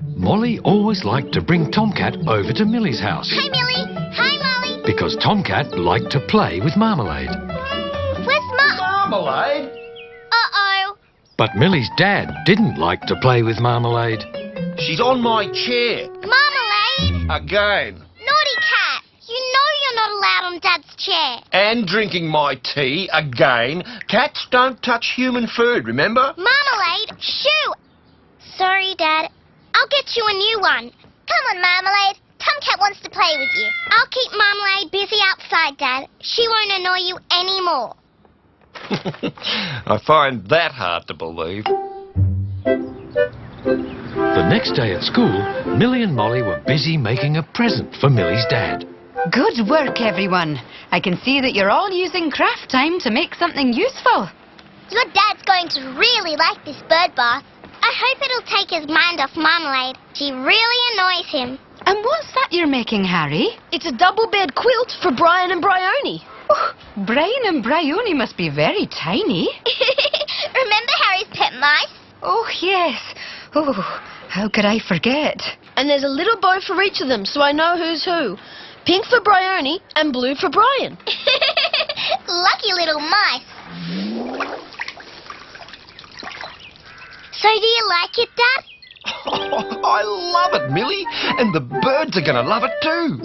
Molly always liked to bring Tomcat over to Millie's house Hi, Millie. Hi, Molly. because Tomcat liked to play with Marmalade. Where's Marmalade? Uh-oh. But Millie's dad didn't like to play with Marmalade. She's on my chair. Marmalade. Again. Naughty cat. You know you're not allowed on Dad's chair. And drinking my tea again. Cats don't touch human food, remember? Marmalade. Shoo. Sorry, Dad. I'll get you a new one. Come on, Marmalade. Tomcat wants to play with you. I'll keep Marmalade busy outside, Dad. She won't annoy you anymore. I find that hard to believe. The next day at school, Millie and Molly were busy making a present for Millie's dad. Good work, everyone. I can see that you're all using craft time to make something useful. Your dad's going to really like this bird bath. I hope it'll take his mind off Marmalade. She really annoys him. And what's that you're making, Harry? It's a double-bed quilt for Brian and Bryony. Oh, Brian and Bryony must be very tiny. Remember Harry's pet mice? Oh, yes. Oh, how could I forget? And there's a little bow for each of them, so I know who's who. Pink for Bryony and blue for Brian. Lucky little mice. So do you like it, Dad? I love it, Millie. And the birds are going to love it too.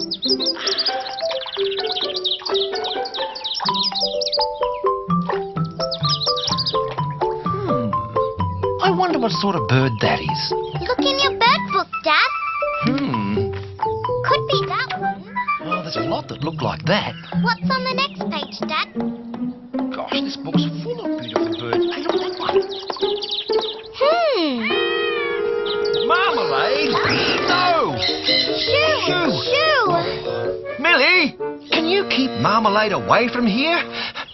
I wonder what sort of bird that is. Look in your bird book, Dad. Could be that one. Oh, there's a lot that look like that. What's on the next page, Dad? Gosh, this book's full of beautiful birds. Hey, look at that one. Marmalade? No! Shoo! Shoo! Millie, can you keep Marmalade away from here?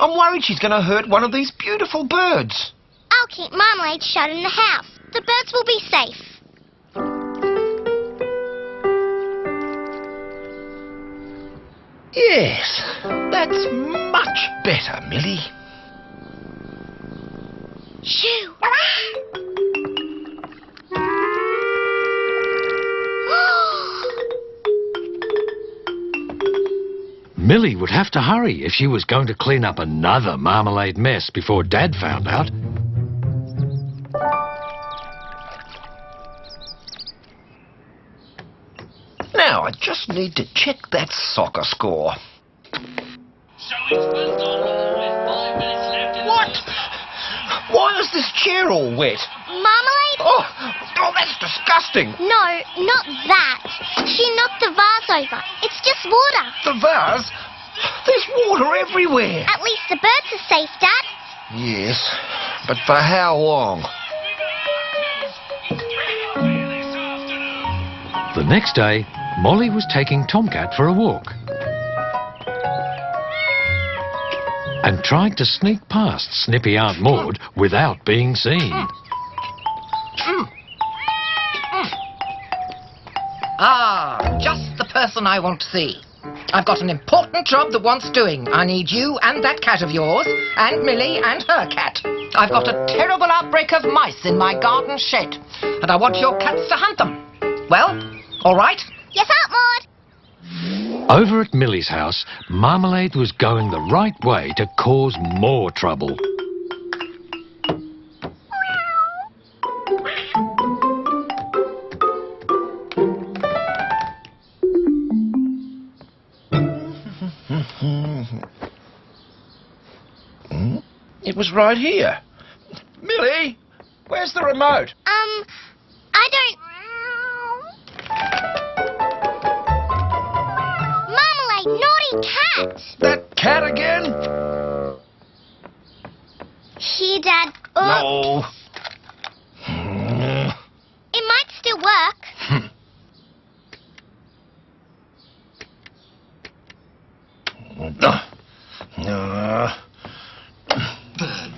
I'm worried she's going to hurt one of these beautiful birds. I'll keep Marmalade shut in the house. The birds will be safe. Yes, that's much better, Millie. Shoo! Millie would have to hurry if she was going to clean up another Marmalade mess before Dad found out. Now, I just need to check that soccer score. What? Why is this chair all wet? Marmalade? Oh, that's disgusting. No, not that. She knocked the vase over. It's just water. The vase? There's water everywhere. At least the birds are safe, Dad. Yes, but for how long? The next day, Molly was taking Tomcat for a walk and tried to sneak past Snippy Aunt Maud without being seen. Ah, just the person I want to see. I've got an important job that wants doing. I need you and that cat of yours, and Millie and her cat. I've got a terrible outbreak of mice in my garden shed, and I want your cats to hunt them. Well, all right? Yes, Aunt Maud. Over at Millie's house, Marmalade was going the right way to cause more trouble. It was right here. Millie, where's the remote? I don't... Marmalade, naughty cat! That cat again? Here, Dad. Oops. No. It might still work.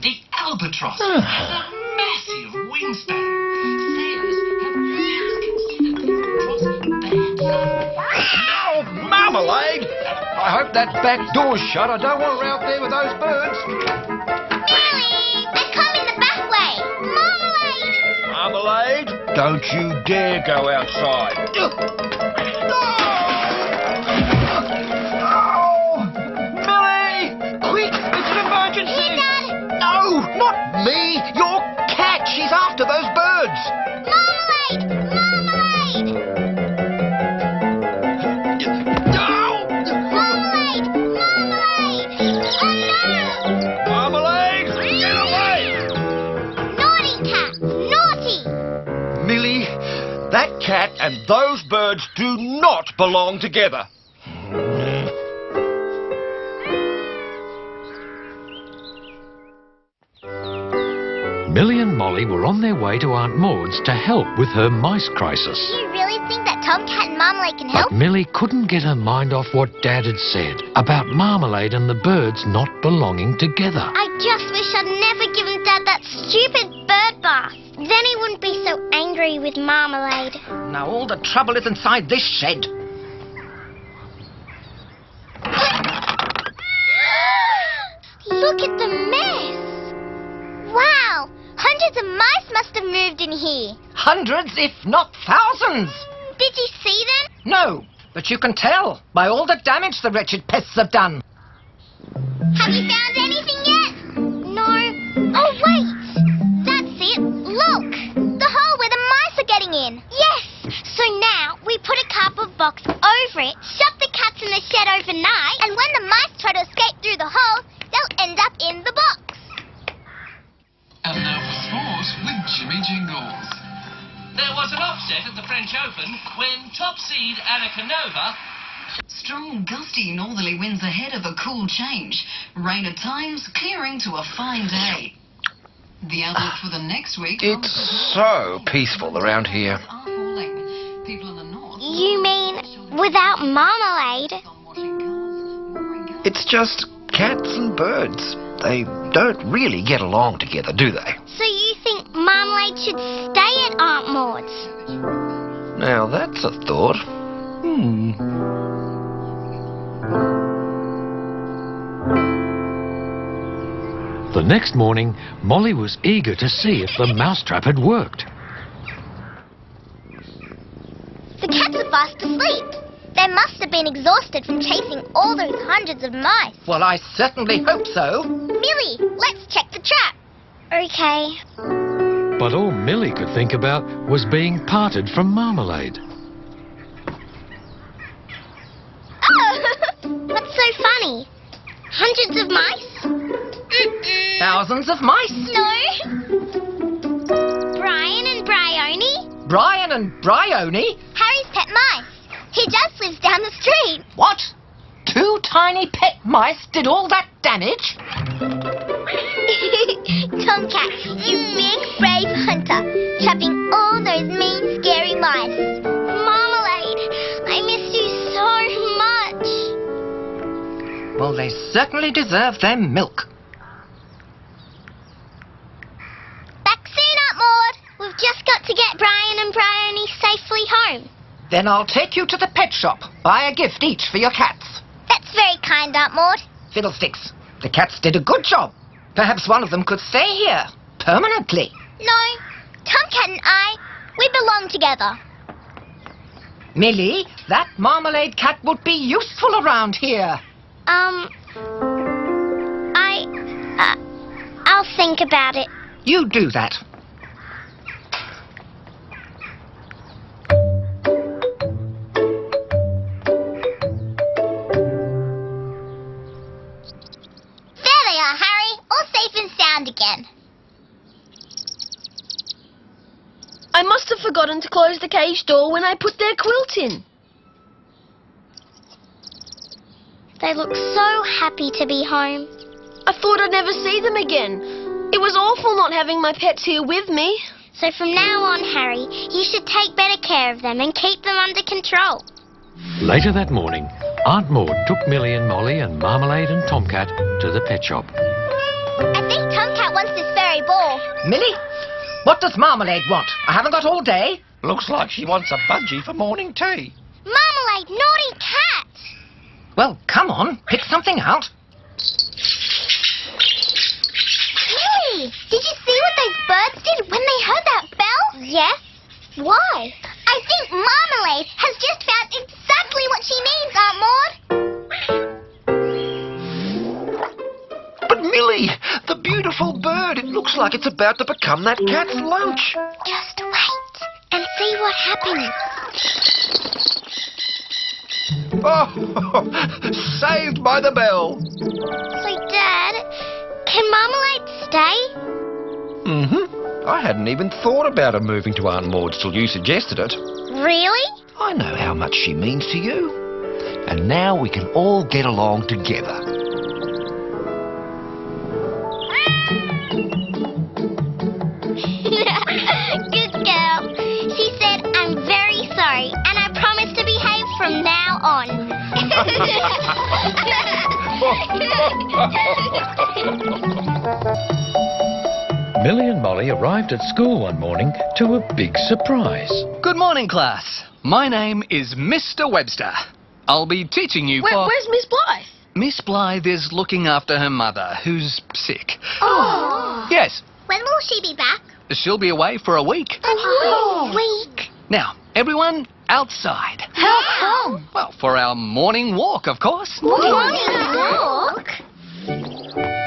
The albatross has a massive wingspan. Sailors have always considered the albatross bad. No, Marmalade! I hope that back door's shut. I don't want her out there with those birds. Millie, they're coming the back way. Marmalade! Marmalade, don't you dare go outside. Millie! Quick, it's an emergency! Here, Dad! No, not me! Your cat! She's after those birds! Marmalade! Marmalade! Marmalade! Marmalade! Oh no! Marmalade, get away! Naughty cat! Naughty! Millie, that cat and those birds do not belong together. Millie and Molly were on their way to Aunt Maud's to help with her mice crisis. You really think that Tomcat and Marmalade can help? But Millie couldn't get her mind off what Dad had said about Marmalade and the birds not belonging together. I just wish I'd never given Dad that stupid bird bath. Then he wouldn't be so angry with Marmalade. Now all the trouble is inside this shed. Look at the mess! Wow! Hundreds of mice must have moved in here. Hundreds, if not thousands. Did you see them? No, but you can tell by all the damage the wretched pests have done. Have you found anything yet? No. Oh, wait! That's it. Look! The hole where the mice are getting in. Yes! So now we put a cardboard box over it, shut the cats in the shed overnight, and when the mice try to escape through the hole, they'll end up in the box. And now for sport with Jimmy Jingles. There was an upset at the French Open when top seed Annika Nova. Strong, gusty northerly winds ahead of a cool change. Rain at times, clearing to a fine day. The outlook for the next week... It's so peaceful around here. ...are falling. People in the north... You mean without Marmalade? It's just cats and birds. They don't really get along together, do they? So you think Marmalade should stay at Aunt Maud's? Now that's a thought. The next morning, Molly was eager to see if the mousetrap had worked. The cats are fast asleep. They must have been exhausted from chasing all those hundreds of mice. Well, I certainly hope so. Millie, let's check the trap. Okay. But all Millie could think about was being parted from Marmalade. Oh! What's so funny? Hundreds of mice? Mm-mm. Thousands of mice. No. Brian and Bryony? Brian and Bryony? Harry's pet mice. He just lives down the street. What? 2 tiny pet mice did all that damage? Tomcat, you big brave hunter, trapping all those mean, scary mice. Marmalade, I miss you so much. Well, they certainly deserve their milk. Back soon, Aunt Maud. We've just got to get Brian and Bryony safely home. Then I'll take you to the pet shop. Buy a gift each for your cats. That's very kind, Aunt Maud. Fiddlesticks. The cats did a good job. Perhaps one of them could stay here. Permanently. No, Tomcat and I, we belong together. Millie, that Marmalade cat would be useful around here. I'll think about it. You do that. There they are, Harry. All safe and sound again. I must have forgotten to close the cage door when I put their quilt in. They look so happy to be home. I thought I'd never see them again. It was awful not having my pets here with me. So from now on, Harry, you should take better care of them and keep them under control. Later that morning, Aunt Maud took Millie and Molly and Marmalade and Tomcat to the pet shop. I think Tomcat wants this fairy ball. Millie, what does Marmalade want? I haven't got all day. Looks like she wants a budgie for morning tea. Marmalade, naughty cat! Well, come on, pick something out. Millie, did you see what those birds did when they heard that bell? Yes. Why? I think Marmalade has just found exactly what she needs, Aunt Maud. But Millie, the beautiful bird, it looks like it's about to become that cat's lunch. Just wait and see what happens. Oh, saved by the bell. So, Dad, can Marmalade stay? I hadn't even thought about her moving to Aunt Maud's till you suggested it. Really? I know how much she means to you. And now we can all get along together. Good girl. She said, I'm very sorry, and I promise to behave from now on. Millie and Molly arrived at school one morning to a big surprise. Good morning, class. My name is Mr. Webster. I'll be teaching you for... Where's Miss Blythe? Miss Blythe is looking after her mother, who's sick. Oh. Yes, When will she be back? she'll be away for a week. Oh. Week. Now, everyone outside. How come? Well, for our morning walk, of course. Morning walk?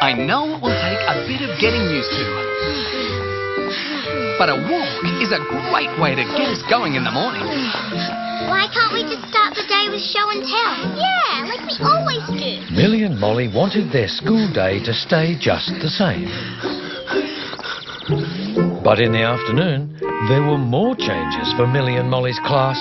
I know it will take a bit of getting used to. But a walk is a great way to get us going in the morning. Why can't we just start the day with show and tell? Yeah, like we always do. Millie and Molly wanted their school day to stay just the same. But in the afternoon, there were more changes for Millie and Molly's class.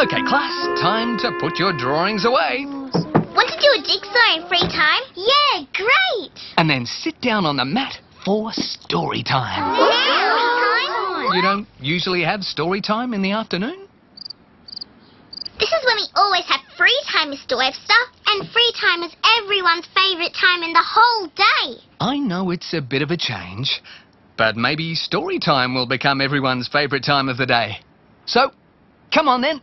Okay, class, time to put your drawings away. Want to do a jigsaw in free time? Yeah, great. And then sit down on the mat for story time. Now, You don't usually have story time in the afternoon? this is when we always have free time, Mr. Webster. And free time is everyone's favourite time in the whole day. I know it's a bit of a change, but maybe story time will become everyone's favourite time of the day. So, come on then.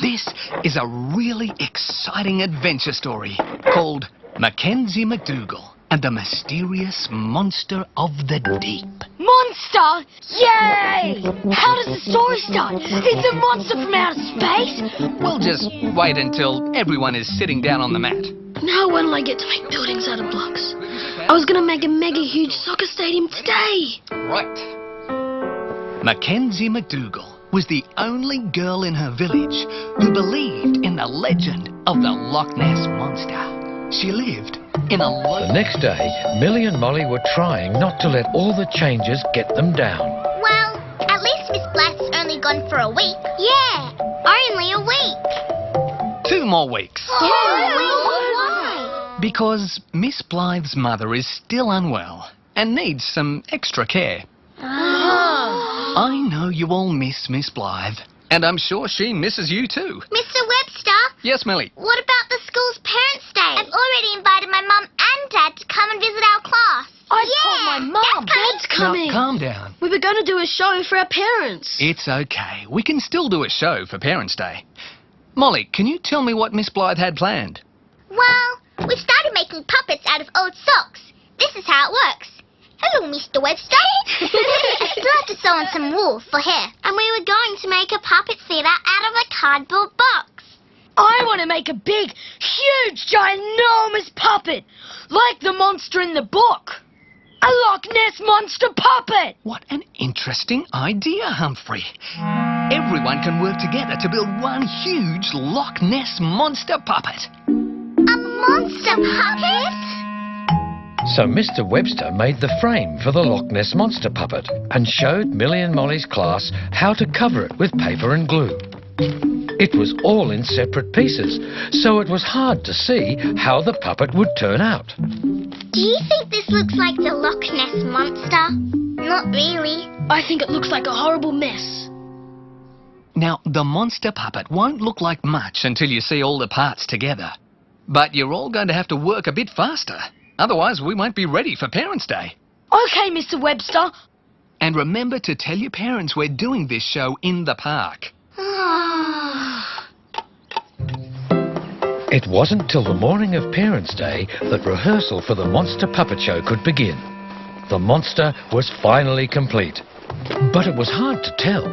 This is a really exciting adventure story called Mackenzie McDougall and the Mysterious Monster of the Deep. Monster! Yay! How does the story start? It's a monster from outer space? We'll just wait until everyone is sitting down on the mat. Now when will I get to make buildings out of blocks? I was gonna make a mega huge soccer stadium today. Right. Mackenzie McDougall was the only girl in her village who believed in the legend of the Loch Ness Monster. She lived in a The next day, Millie and Molly were trying not to let all the changes get them down. Well, at least Miss Blythe's only gone for a week. Yeah, only a week. 2 more weeks. Why? Because Miss Blythe's mother is still unwell and needs some extra care. I know you all miss Miss Blythe, and I'm sure she misses you too. Mr. Webster, Yes, Millie? what about the school's Parents' Day? I've already invited my mum and Dad to come and visit our class. I told my mum. Dad's coming. Dad's coming. Now, calm down. We were gonna do a show for our parents. It's okay. We can still do a show for Parents' Day. Molly, can you tell me what Miss Blythe had planned? Well, we've started making puppets out of old socks. This is how it works. Hello, Mr. Webster. I still have to sew on some wool for hair. And we were going to make a puppet theatre out of a cardboard box. I want to make a big, huge, ginormous puppet, like the monster in the book. A Loch Ness Monster puppet. What an interesting idea, Humphrey. Everyone can work together to build one huge Loch Ness Monster puppet. A monster puppet? So Mr. Webster made the frame for the Loch Ness Monster puppet and showed Millie and Molly's class how to cover it with paper and glue. It was all in separate pieces, so it was hard to see how the puppet would turn out. Do you think this looks like the Loch Ness Monster? Not really. I think it looks like a horrible mess. Now, the monster puppet won't look like much until you see all the parts together. But you're all going to have to work a bit faster. Otherwise, we won't be ready for Parents' Day. Okay, Mr. Webster. And remember to tell your parents we're doing this show in the park. It wasn't till the morning of Parents' Day that rehearsal for the Monster Puppet Show could begin. The monster was finally complete. But it was hard to tell.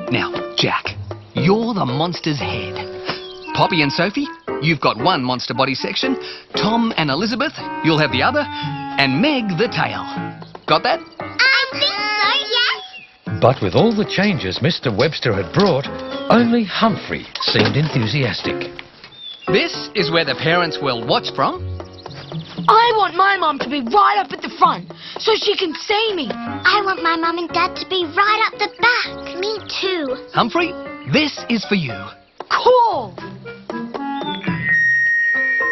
Now, Jack, you're the monster's head. Poppy and Sophie, you've got one monster body section. Tom and Elizabeth, you'll have the other. And Meg, the tail. Got that? I think so, yes. But with all the changes Mr. Webster had brought, only Humphrey seemed enthusiastic. This is where the parents will watch from. I want my mum to be right up at the front so she can see me. I want my mum and dad to be right up the back. Me too. Humphrey, this is for you. Cool.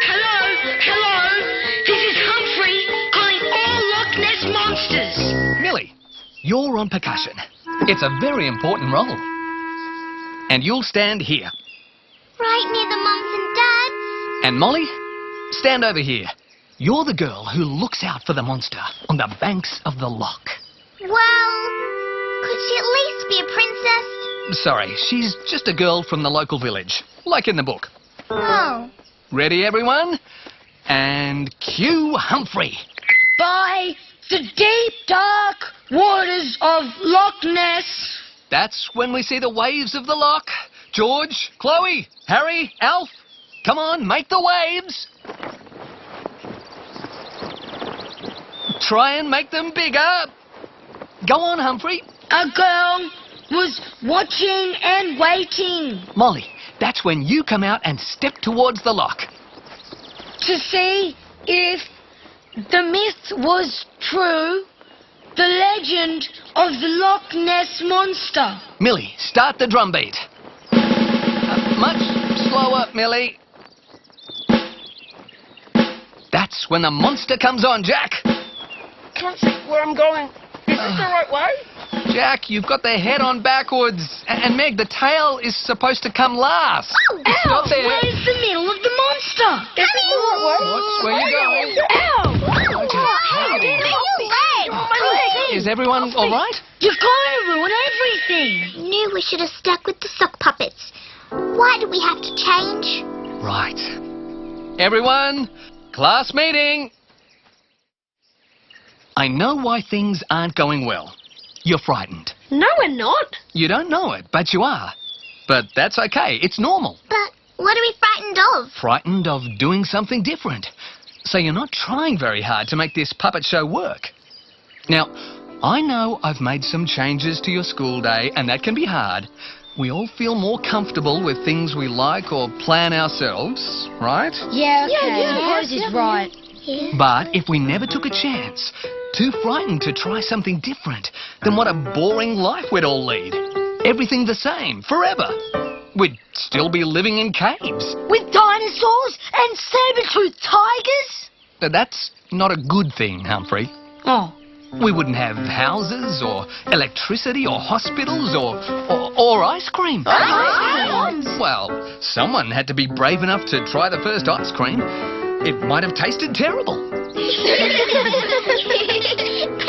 Hello. This is Humphrey calling all Loch Ness monsters. Millie, you're on percussion. It's a very important role. And you'll stand here. Right near the mums and dads. And Molly, stand over here. You're the girl who looks out for the monster on the banks of the loch. Well, could she at least be a princess? Sorry, she's just a girl from the local village, like in the book. Oh. Ready, everyone? And cue Humphrey. By the deep, dark waters of Loch Ness. That's when we see the waves of the loch. George, Chloe, Harry, Alf, come on, make the waves. Try and make them bigger. Go on, Humphrey. A girl was watching and waiting Molly, that's when you come out and step towards the loch. to see if the myth was true, the legend of the Loch Ness Monster. Millie, start the drum beat. Much slower, Millie. That's when the monster comes on, Jack. Can't see where I'm going. Is this the right way? Jack, you've got the head on backwards. And Meg, the tail is supposed to come last. It's not there. Where's the middle of the monster? Is this the right way? What's where you going? Ow! Is everyone all right? You've kind of ruined everything. Knew we should have stuck with the sock puppets. Why do we have to change? Right. Everyone, class meeting. I know why things aren't going well. You're frightened. No, we're not. You don't know it, but you are. But that's okay. It's normal. But what are we frightened of? Frightened of doing something different. So you're not trying very hard to make this puppet show work. Now, I know I've made some changes to your school day, and that can be hard. We all feel more comfortable with things we like or plan ourselves, right? Yeah, Rose is right. Yeah. But if we never took a chance, too frightened to try something different, then what a boring life we'd all lead. Everything the same, forever. We'd still be living in caves. With dinosaurs and saber-toothed tigers? But that's not a good thing, Humphrey. Oh. We wouldn't have houses or electricity or hospitals or ice cream. Well, someone had to be brave enough to try the first ice cream. It might have tasted terrible. But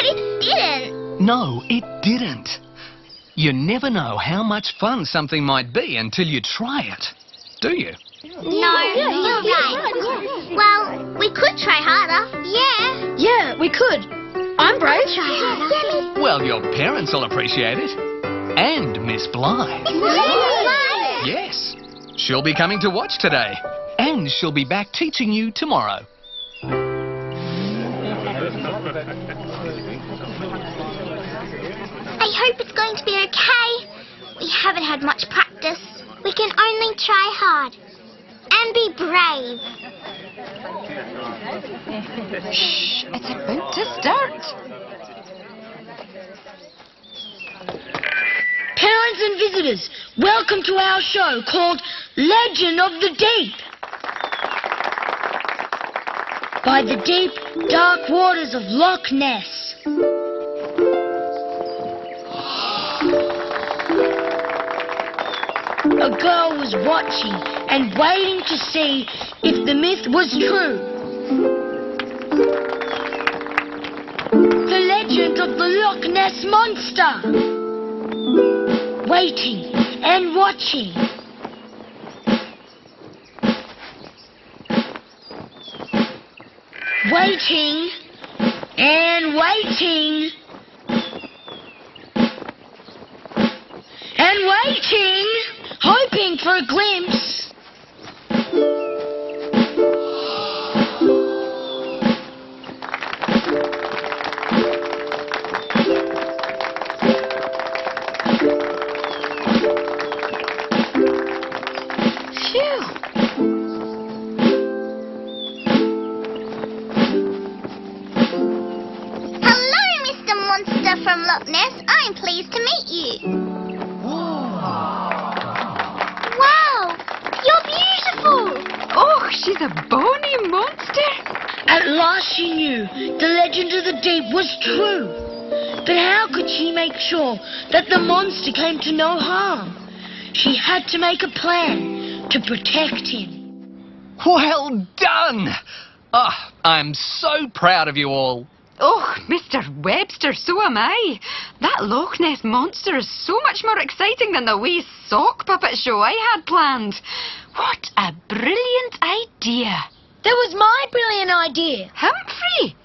it didn't. No, it didn't. You never know how much fun something might be until you try it, do you? No, you're right. Well, we could try harder. Yeah. Yeah, we could. I'm brave. Try harder. Well, your parents will appreciate it. And Miss Blythe. Yes. She'll be coming to watch today. And she'll be back teaching you tomorrow. I hope it's going to be okay. We haven't had much practice. We can only try hard. And be brave. Shh, it's about to start. Parents and visitors, welcome to our show called Legend of the Deep. By the deep, dark waters of Loch Ness. A girl was watching and waiting to see if the myth was true. The legend of the Loch Ness Monster. Waiting and watching. Waiting And waiting. And waiting. Hoping for a glimpse. Hello, Mr. Monster from Loch Ness. I'm pleased to meet you. Wow, you're beautiful. Oh, she's a bonny monster. At last she knew the legend of the deep was true. But how could she make sure that the monster came to no harm? She had to make a plan to protect him. Well done! Oh, I'm so proud of you all. Oh, Mr. Webster, so am I. That Loch Ness monster is so much more exciting than the wee sock puppet show I had planned. What a brilliant idea. That was my brilliant idea. Humphrey!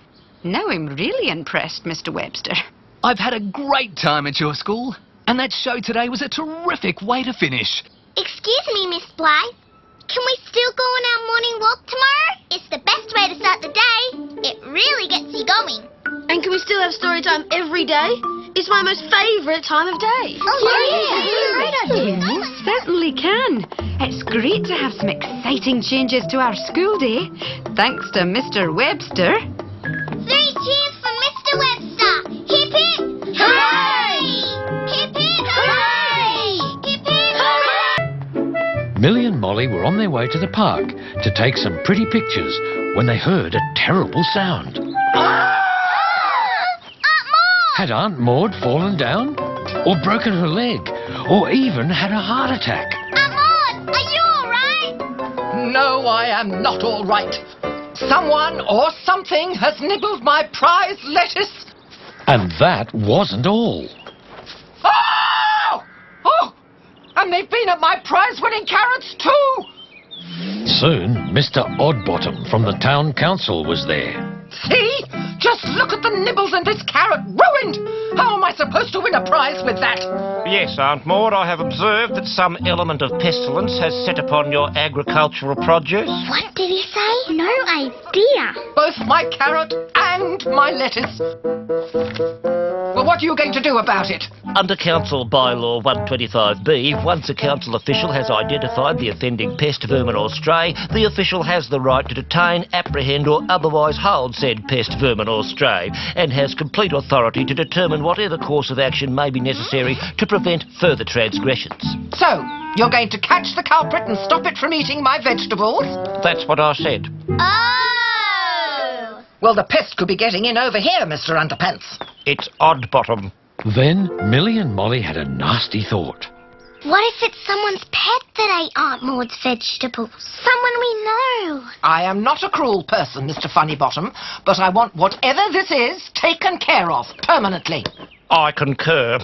Now I'm really impressed, Mr. Webster. I've had a great time at your school, and that show today was a terrific way to finish. Excuse me, Miss Blythe. Can we still go on our morning walk tomorrow? It's the best way to start the day. It really gets you going. And can we still have story time every day? It's my most favourite time of day. Oh, yeah. Great idea. You certainly can. It's great to have some exciting changes to our school day, thanks to Mr. Webster. 3 cheers for Mr. Webster. Hip hip. Hooray! Hip hip. Hooray! Hip hip. Hooray! Millie and Molly were on their way to the park to take some pretty pictures when they heard a terrible sound. Had Aunt Maud fallen down? Or broken her leg? Or even had a heart attack? Aunt Maud, are you all right? No, I am not all right. Someone or something has nibbled my prize lettuce. And that wasn't all. Oh! Oh! And they've been at my prize-winning carrots too! Soon, Mr. Oddbottom from the town council was there. See? Just look at the nibbles in this carrot. Ruined! How am I supposed to win a prize with that? Yes, Aunt Maud, I have observed that some element of pestilence has set upon your agricultural produce. What did he say? No idea. Both my carrot and my lettuce. Well, what are you going to do about it? Under Council Bylaw 125B, once a council official has identified the offending pest, vermin or stray, the official has the right to detain, apprehend or otherwise hold said pest, vermin or stray, and has complete authority to determine whatever course of action may be necessary to prevent further transgressions. So, you're going to catch the culprit and stop it from eating my vegetables? That's what I said. Oh! Well, the pest could be getting in over here, Mr. Underpants. It's Oddbottom. Then Millie and Molly had a nasty thought. What if it's someone's pet that ate Aunt Maud's vegetables? Someone we know. I am not a cruel person, Mr. Funnybottom, but I want whatever this is taken care of permanently. I concur.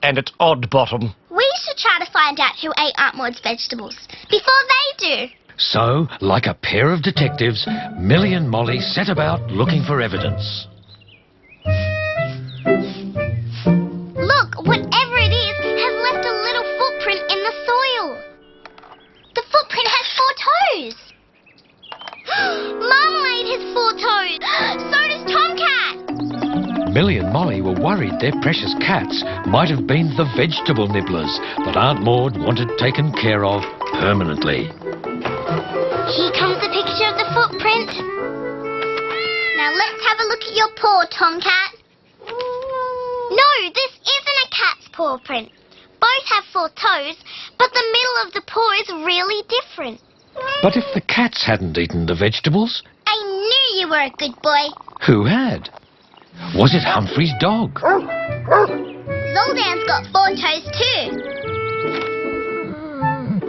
And it's Oddbottom. We should try to find out who ate Aunt Maud's vegetables before they do. So, like a pair of detectives, Millie and Molly set about looking for evidence. Look, whatever it is has left a little footprint in the soil. The footprint has 4 toes. Marmalade has 4 toes. So does Tomcat. Millie and Molly were worried their precious cats might have been the vegetable nibblers that Aunt Maud wanted taken care of permanently. Here comes a picture of the footprint. Now let's have a look at your paw, Tomcat. No, this isn't a cat's paw print. Both have 4 toes, but the middle of the paw is really different. But if the cats hadn't eaten the vegetables, I knew you were a good boy. who had? Was it Humphrey's dog? Zoldan's got 4 toes too.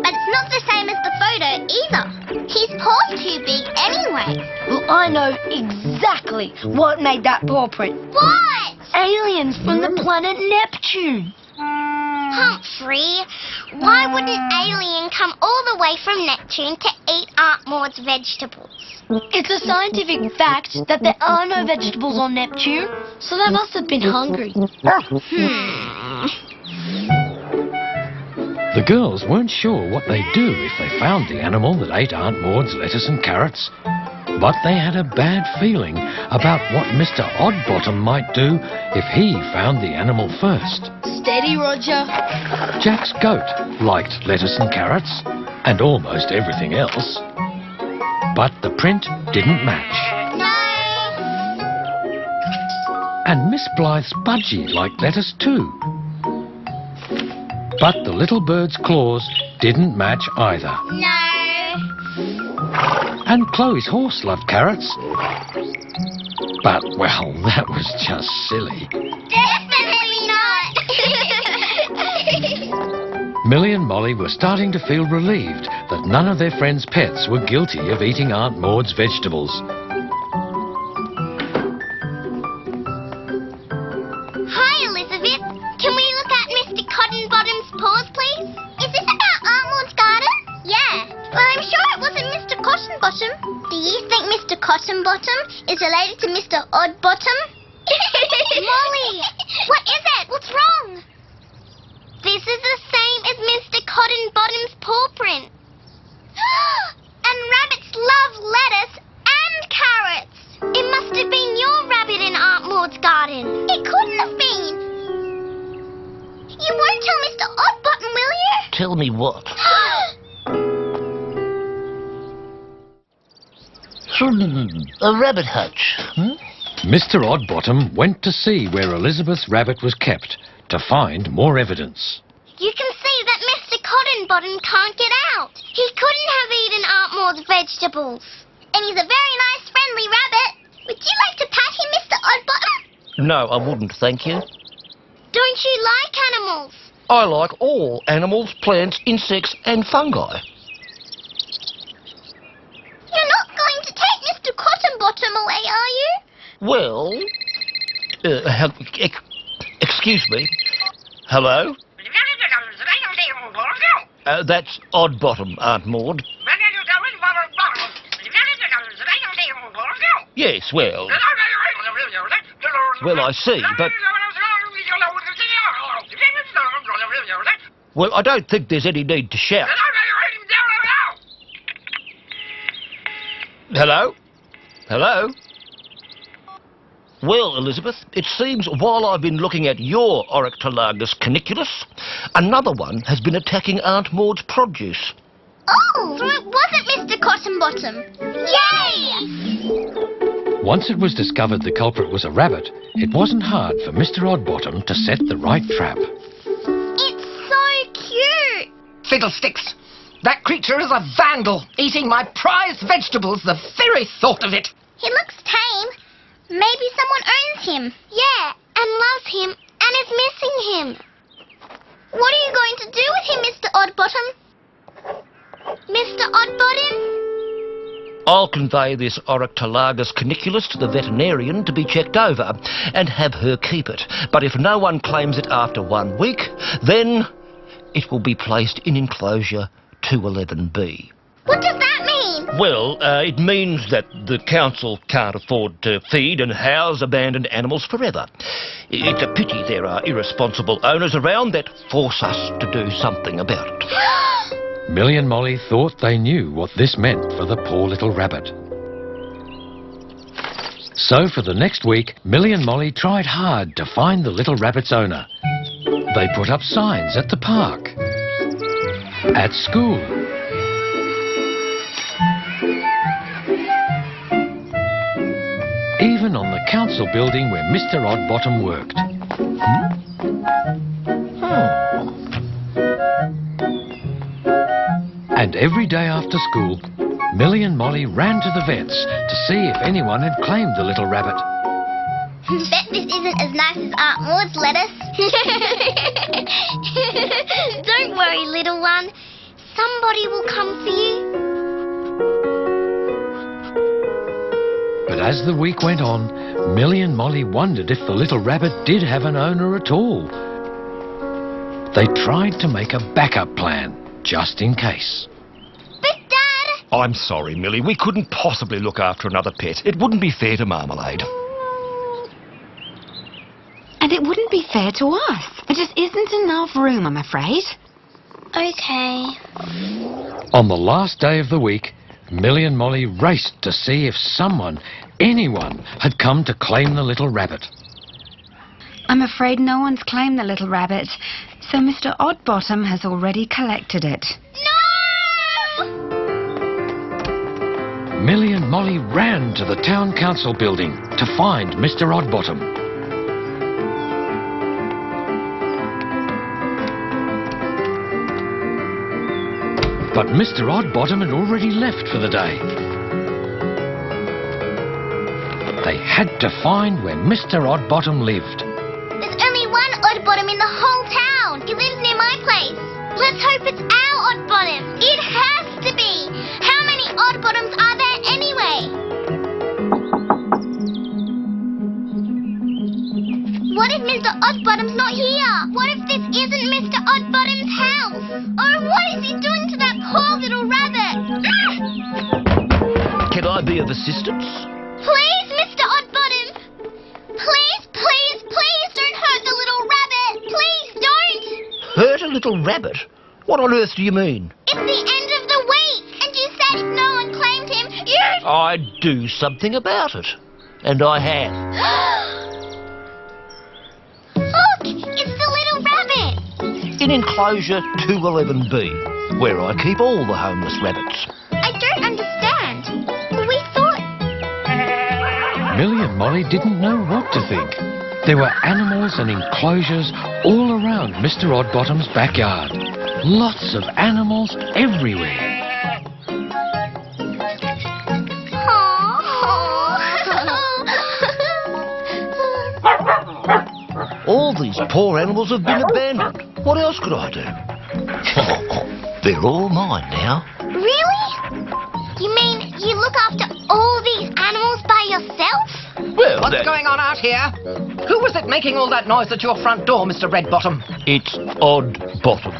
But it's not the same as the photo either. His paw's too big anyway. Well, I know exactly what made that paw print. What? Aliens from the planet Neptune. Humphrey, why would an alien come all the way from Neptune to eat Aunt Maud's vegetables? It's a scientific fact that there are no vegetables on Neptune, so they must have been hungry. The girls weren't sure what they'd do if they found the animal that ate Aunt Maud's lettuce and carrots. But they had a bad feeling about what Mr. Oddbottom might do if he found the animal first. Steady, Roger. Jack's goat liked lettuce and carrots, and almost everything else. But the print didn't match. No! And Miss Blythe's budgie liked lettuce too. But the little bird's claws didn't match either. No! And Chloe's horse loved carrots. But, well, that was just silly. Definitely not! Millie and Molly were starting to feel relieved that none of their friends' pets were guilty of eating Aunt Maud's vegetables. Hi, Elizabeth. Can we look at Mr. Cottonbottom's paws, please? Is this about Aunt Maud's garden? Yeah. Well, I'm sure it wasn't Mr. Cottonbottom. Do you think Mr. Cottonbottom is related to Mr. Oddbottom? Molly, what is it? What's wrong? This is the same as Mr. Cottonbottom's paw print. And rabbits love lettuce and carrots. It must have been your rabbit in Aunt Maud's garden. It couldn't have been. You won't tell Mr. Oddbottom, will you? Tell me what? A rabbit hutch. Mr. Oddbottom went to see where Elizabeth's rabbit was kept to find more evidence. You can see that Mr. Cottonbottom can't get out. He couldn't have eaten Aunt Maud's vegetables. And he's a very nice, friendly rabbit. Would you like to pat him, Mr. Oddbottom? No, I wouldn't, thank you. Don't you like animals? I like all animals, plants, insects and fungi. You're not going to take Mr. Cottonbottom away, are you? Well, excuse me. Hello? That's Oddbottom, Aunt Maud. Yes, well, I see, but... Well, I don't think there's any need to shout. Hello? Hello? Well, Elizabeth, it seems while I've been looking at your Oryctolagus caniculus, another one has been attacking Aunt Maud's produce. Oh, so it wasn't Mr. Cottonbottom. Yay! Once it was discovered the culprit was a rabbit, it wasn't hard for Mr. Oddbottom to set the right trap. It's so cute. Fiddlesticks! That creature is a vandal, eating my prized vegetables, the very thought of it. He looks tame. Maybe someone owns him. Yeah, and loves him, and is missing him. What are you going to do with him, Mr. Oddbottom? Mr. Oddbottom? I'll convey this Oryctolagus caniculus to the veterinarian to be checked over and have her keep it. But if no one claims it after 1 week, then it will be placed in enclosure 211B. What does that mean? Well, it means that the council can't afford to feed and house abandoned animals forever. It's a pity there are irresponsible owners around that force us to do something about it. Millie and Molly thought they knew what this meant for the poor little rabbit. So for the next week, Millie and Molly tried hard to find the little rabbit's owner. They put up signs at the park, at school, even on the council building where Mr. Oddbottom worked. And every day after school, Millie and Molly ran to the vets to see if anyone had claimed the little rabbit. Bet this isn't as nice as Aunt Maud's lettuce. Don't worry, little one. Somebody will come for you. But as the week went on, Millie and Molly wondered if the little rabbit did have an owner at all. they tried to make a backup plan, just in case. But, Dad... I'm sorry, Millie. We couldn't possibly look after another pet. It wouldn't be fair to Marmalade. And it wouldn't be fair to us. There just isn't enough room, I'm afraid. Okay. On the last day of the week, Millie and Molly raced to see if someone, anyone, had come to claim the little rabbit. I'm afraid no one's claimed the little rabbit, so Mr. Oddbottom has already collected it. No! Millie and Molly ran to the town council building to find Mr. Oddbottom. But Mr. Oddbottom had already left for the day. They had to find where Mr. Oddbottom lived. There's only one Oddbottom in the whole town. He lives near my place. Let's hope it's our Oddbottom. It has to be. How many Oddbottoms are there anyway? What if Mr. Oddbottom's not here? What if this isn't Mr. Oddbottom's house? Oh, what is he doing to that poor little rabbit? Can I be of assistance? Please, Mr. Oddbottom. Please, please, please don't hurt the little rabbit. Please don't. Hurt a little rabbit? What on earth do you mean? It's the end of the week, and you said if no one claimed him, you... I'd do something about it. And I have. Look, it's the little rabbit. In enclosure 211B, where I keep all the homeless rabbits. I don't understand. We thought... Millie and Molly didn't know what to think. There were animals and enclosures all around Mr. Oddbottom's backyard. Lots of animals everywhere. All these poor animals have been abandoned. What else could I do? They're all mine now. Really? You mean you look after all these animals by yourself? Well, What's going on out here? Who was it making all that noise at your front door, Mr. Redbottom? It's Oddbottom.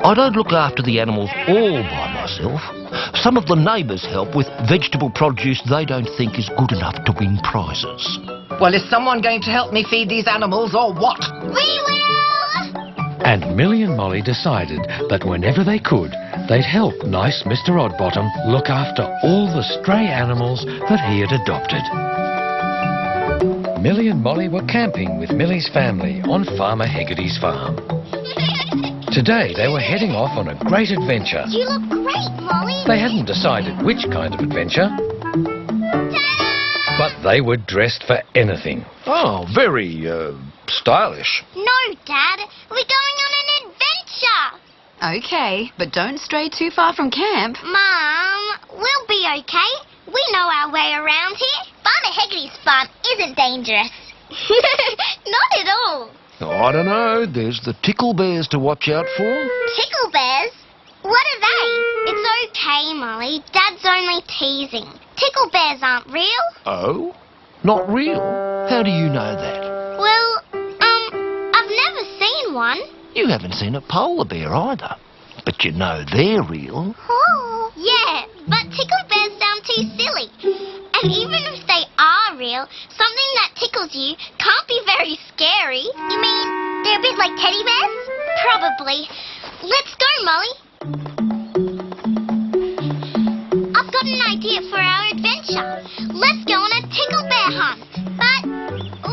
I don't look after the animals all by myself. Some of the neighbours help with vegetable produce they don't think is good enough to win prizes. Well, is someone going to help me feed these animals or what? We will! And Millie and Molly decided that whenever they could, they'd help nice Mr. Oddbottom look after all the stray animals that he had adopted. Millie and Molly were camping with Millie's family on Farmer Hegarty's farm. Today they were heading off on a great adventure. You look great, Molly. They hadn't decided which kind of adventure, but they were dressed for anything. Oh, very, stylish. No, Dad. We're going on an adventure. Okay, but don't stray too far from camp. Mum, we'll be okay. We know our way around here. Farmer Hegarty's farm isn't dangerous. Not at all. I don't know. There's the tickle bears to watch out for. Tickle bears? What are they? It's okay, Molly. Dad's only teasing. Tickle bears aren't real. Oh? Not real? How do you know that? Well, I've never seen one. You haven't seen a polar bear either. But you know they're real. Oh, yeah, but tickle bears sound too silly. And even if they are real, something that tickles you can't be very scary. You mean they're a bit like teddy bears? Probably. Let's go, Molly. I've got an idea for our adventure. Let's go on a tickle bear hunt. But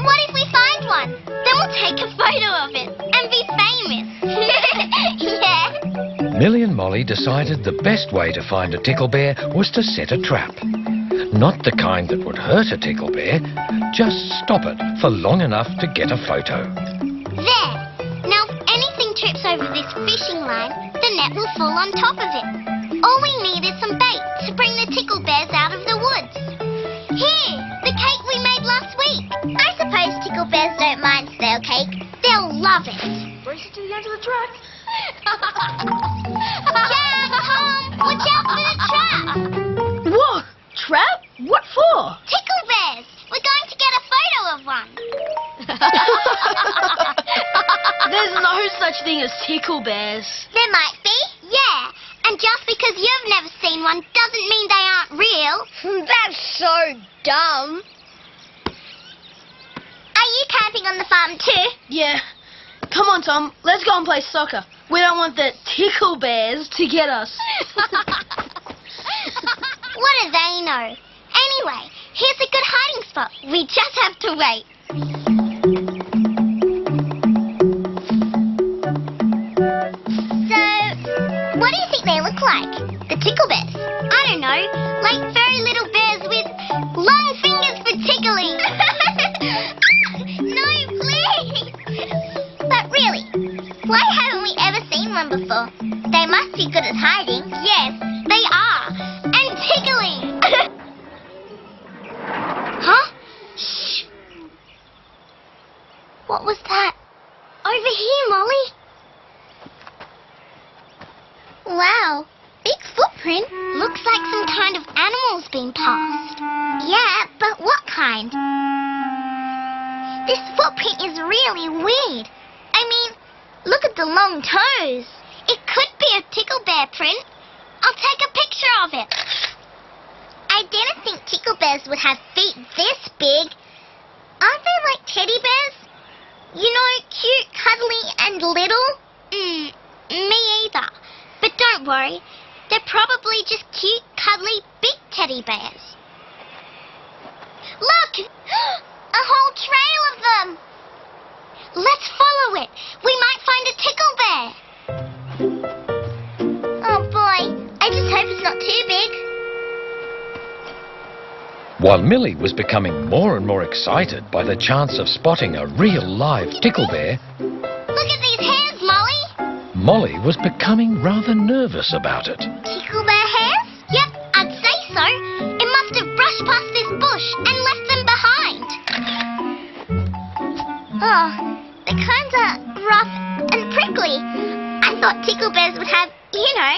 what if we find one? Then we'll take a photo of it and be famous. Yeah. Millie and Molly decided the best way to find a tickle bear was to set a trap. Not the kind that would hurt a tickle bear, just stop it for long enough to get a photo. There. Now if anything trips over this fishing line, the net will fall on top of it. All we need is some bait to bring the tickle bears out of the woods. Here, the cake we made last week. I suppose tickle bears don't mind snail cake. They'll love it. Race it to the end of the track. Jack, Tom, watch out for the trap. What? Trap? What for? Tickle bears. We're going to get a photo of one. There's no such thing as tickle bears. There might be, yeah. And just because you've never seen one doesn't mean they aren't real. That's so dumb. Are you camping on the farm too? Yeah. Come on, Tom. Let's go and play soccer. We don't want the tickle bears to get us. What do they know? Anyway, here's a good hiding spot. We just have to wait. So, what do you think they look like? The tickle bears? I don't know. Like very little bears with long fingers for tickling. No, please. But really, why haven't we ever seen one before? They must be good at hiding. Yes, they are. And tickling. Huh? Shh. What was that? Over here, Molly. Wow. Big footprint. Looks like some kind of animal's been passed. Yeah, but what kind? This footprint is really weird. I mean, look at the long toes. It could be a tickle bear print. I'll take a picture of it. I didn't think tickle bears would have feet this big. Aren't they like teddy bears? You know, cute, cuddly, and little? Me either. But don't worry. They're probably just cute, cuddly, big teddy bears. Look! A whole trail of them! Let's follow it. We might find a tickle bear. Oh boy, I just hope it's not too big. While Millie was becoming more and more excited by the chance of spotting a real live tickle bear, Look at these hairs, Molly. Molly was becoming rather nervous about it. Tickle bear hairs? Yep, I'd say so. It must have brushed past this bush and left them behind. Oh, they're kind of rough and prickly. I thought tickle bears would have, you know,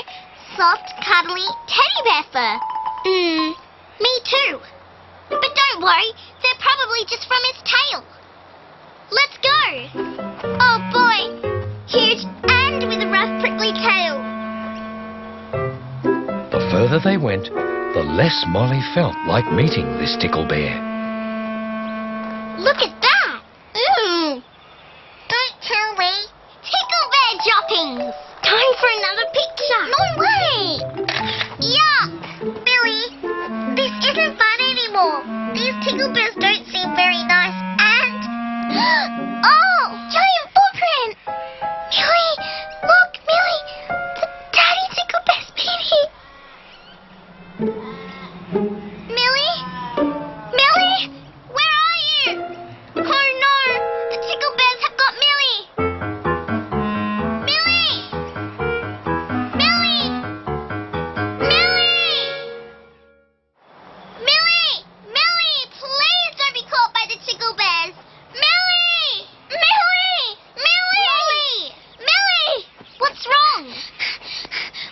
soft, cuddly teddy bear fur. Me too. But don't worry, they're probably just from its tail. Let's go. Oh boy, huge and with a rough, prickly tail. The further they went, the less Molly felt like meeting this tickle bear. Look at that. Don't tell me. Tickle bear droppings. Time for another picture. No way. Yuck. Billy, this isn't fun anymore. These tickle bears don't seem very nice and... Oh! Giant footprint! Millie! Look, Millie! The daddy tickle bear's been here. Millie? Millie? Where are you? Oh no! The tickle bears have got Millie! Millie! Millie! Millie! Millie! Millie! Please don't be caught by the tickle bears! Millie! Millie! Millie! Millie! What's wrong?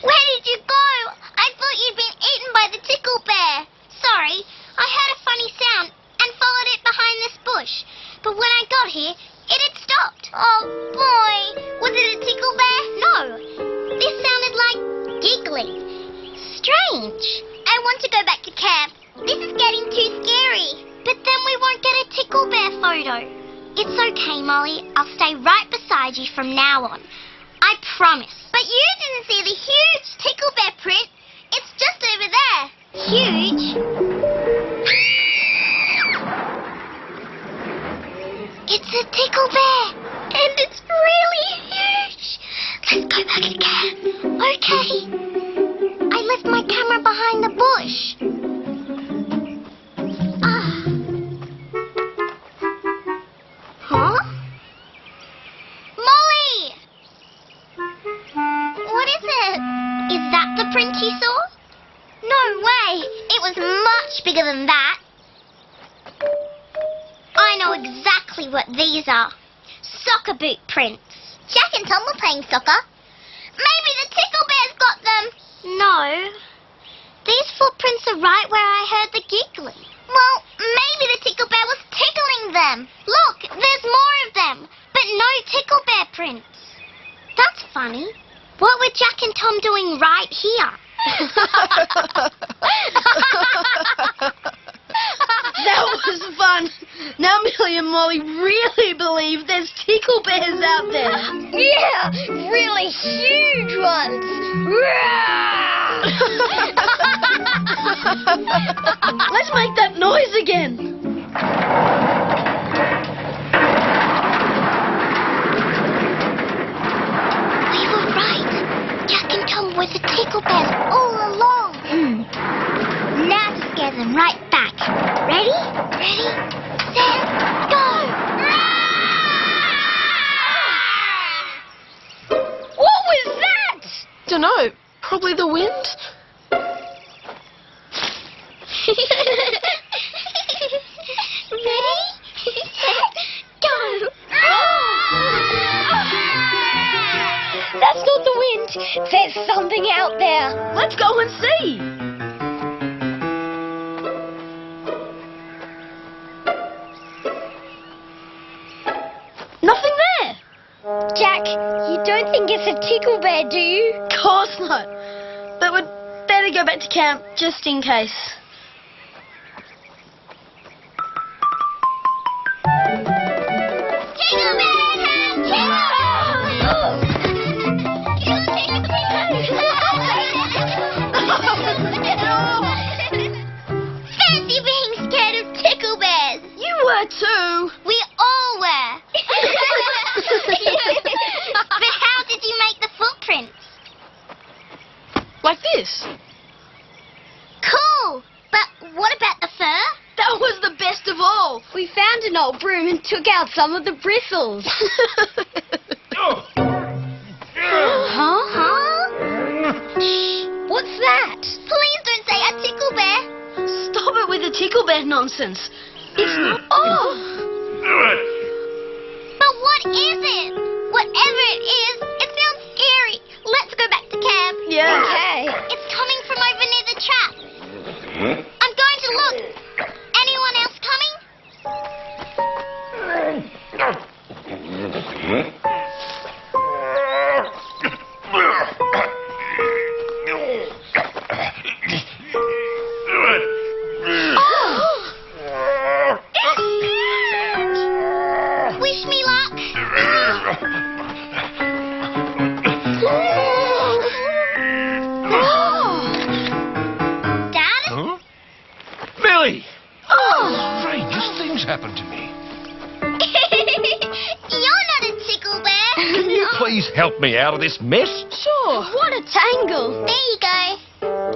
Where did you go? I thought you'd been eaten by the tickle bear. Sorry, I heard a funny sound and followed it behind this bush. But when I got here, it had stopped. Oh boy! Was it a tickle bear? No. This sounded like giggling. Strange. I want to go back to camp. This is getting too scary. But then we won't get a tickle bear photo. It's okay, Molly. I'll stay right beside you from now on. I promise. But you didn't see the huge tickle bear print. It's just over there. Huge? It's a tickle bear. And it's really huge. Let's go back to camp. Okay. I left my camera behind the bush. Huh? Molly! What is it? Is that the print you saw? No way! It was much bigger than that. I know exactly what these are. Soccer boot prints. Jack and Tom were playing soccer. Maybe the tickle bears got them. No. These footprints are right where I heard the giggling. Well, maybe the tickle bear was tickling them. Look, there's more of them. But no tickle bear prints. Jack and Tom doing right here? That was fun. Now Millie and Molly really believe there's tickle bears out there. Yeah, really huge ones. Let's make that noise again. We were right. Jack and Tom were the tickle bears all along. Now to scare them right back. Ready? Ready, set, go! What was that? Dunno, probably the wind. Ready, set, go! That's not the wind. There's something out there. Let's go and see. Nothing there. Jack, you don't think it's a tickle bear, do you? Of course not. But we'd better go back to camp just in case. Tickle bear time! Fancy being scared of tickle bears! You were too. We all were. But how did you make the footprints? Like this. Cool. But what about the fur? That was the best of all. We found an old broom and took out some of the bristles. Huh? Shh, what's that? Please don't say a tickle bear. Stop it with the tickle bear nonsense. It's not. Oh. But what is it? Whatever it is, it sounds scary. Let's go back to camp. Yeah. Okay. It's coming from over near the trap. I'm going to look. Anyone else coming? Wish me luck. Dad? Huh? Millie! Oh. Strangest things happen to me. You're not a tickle bear. Can you please help me out of this mess? Sure. What a tangle. There you go.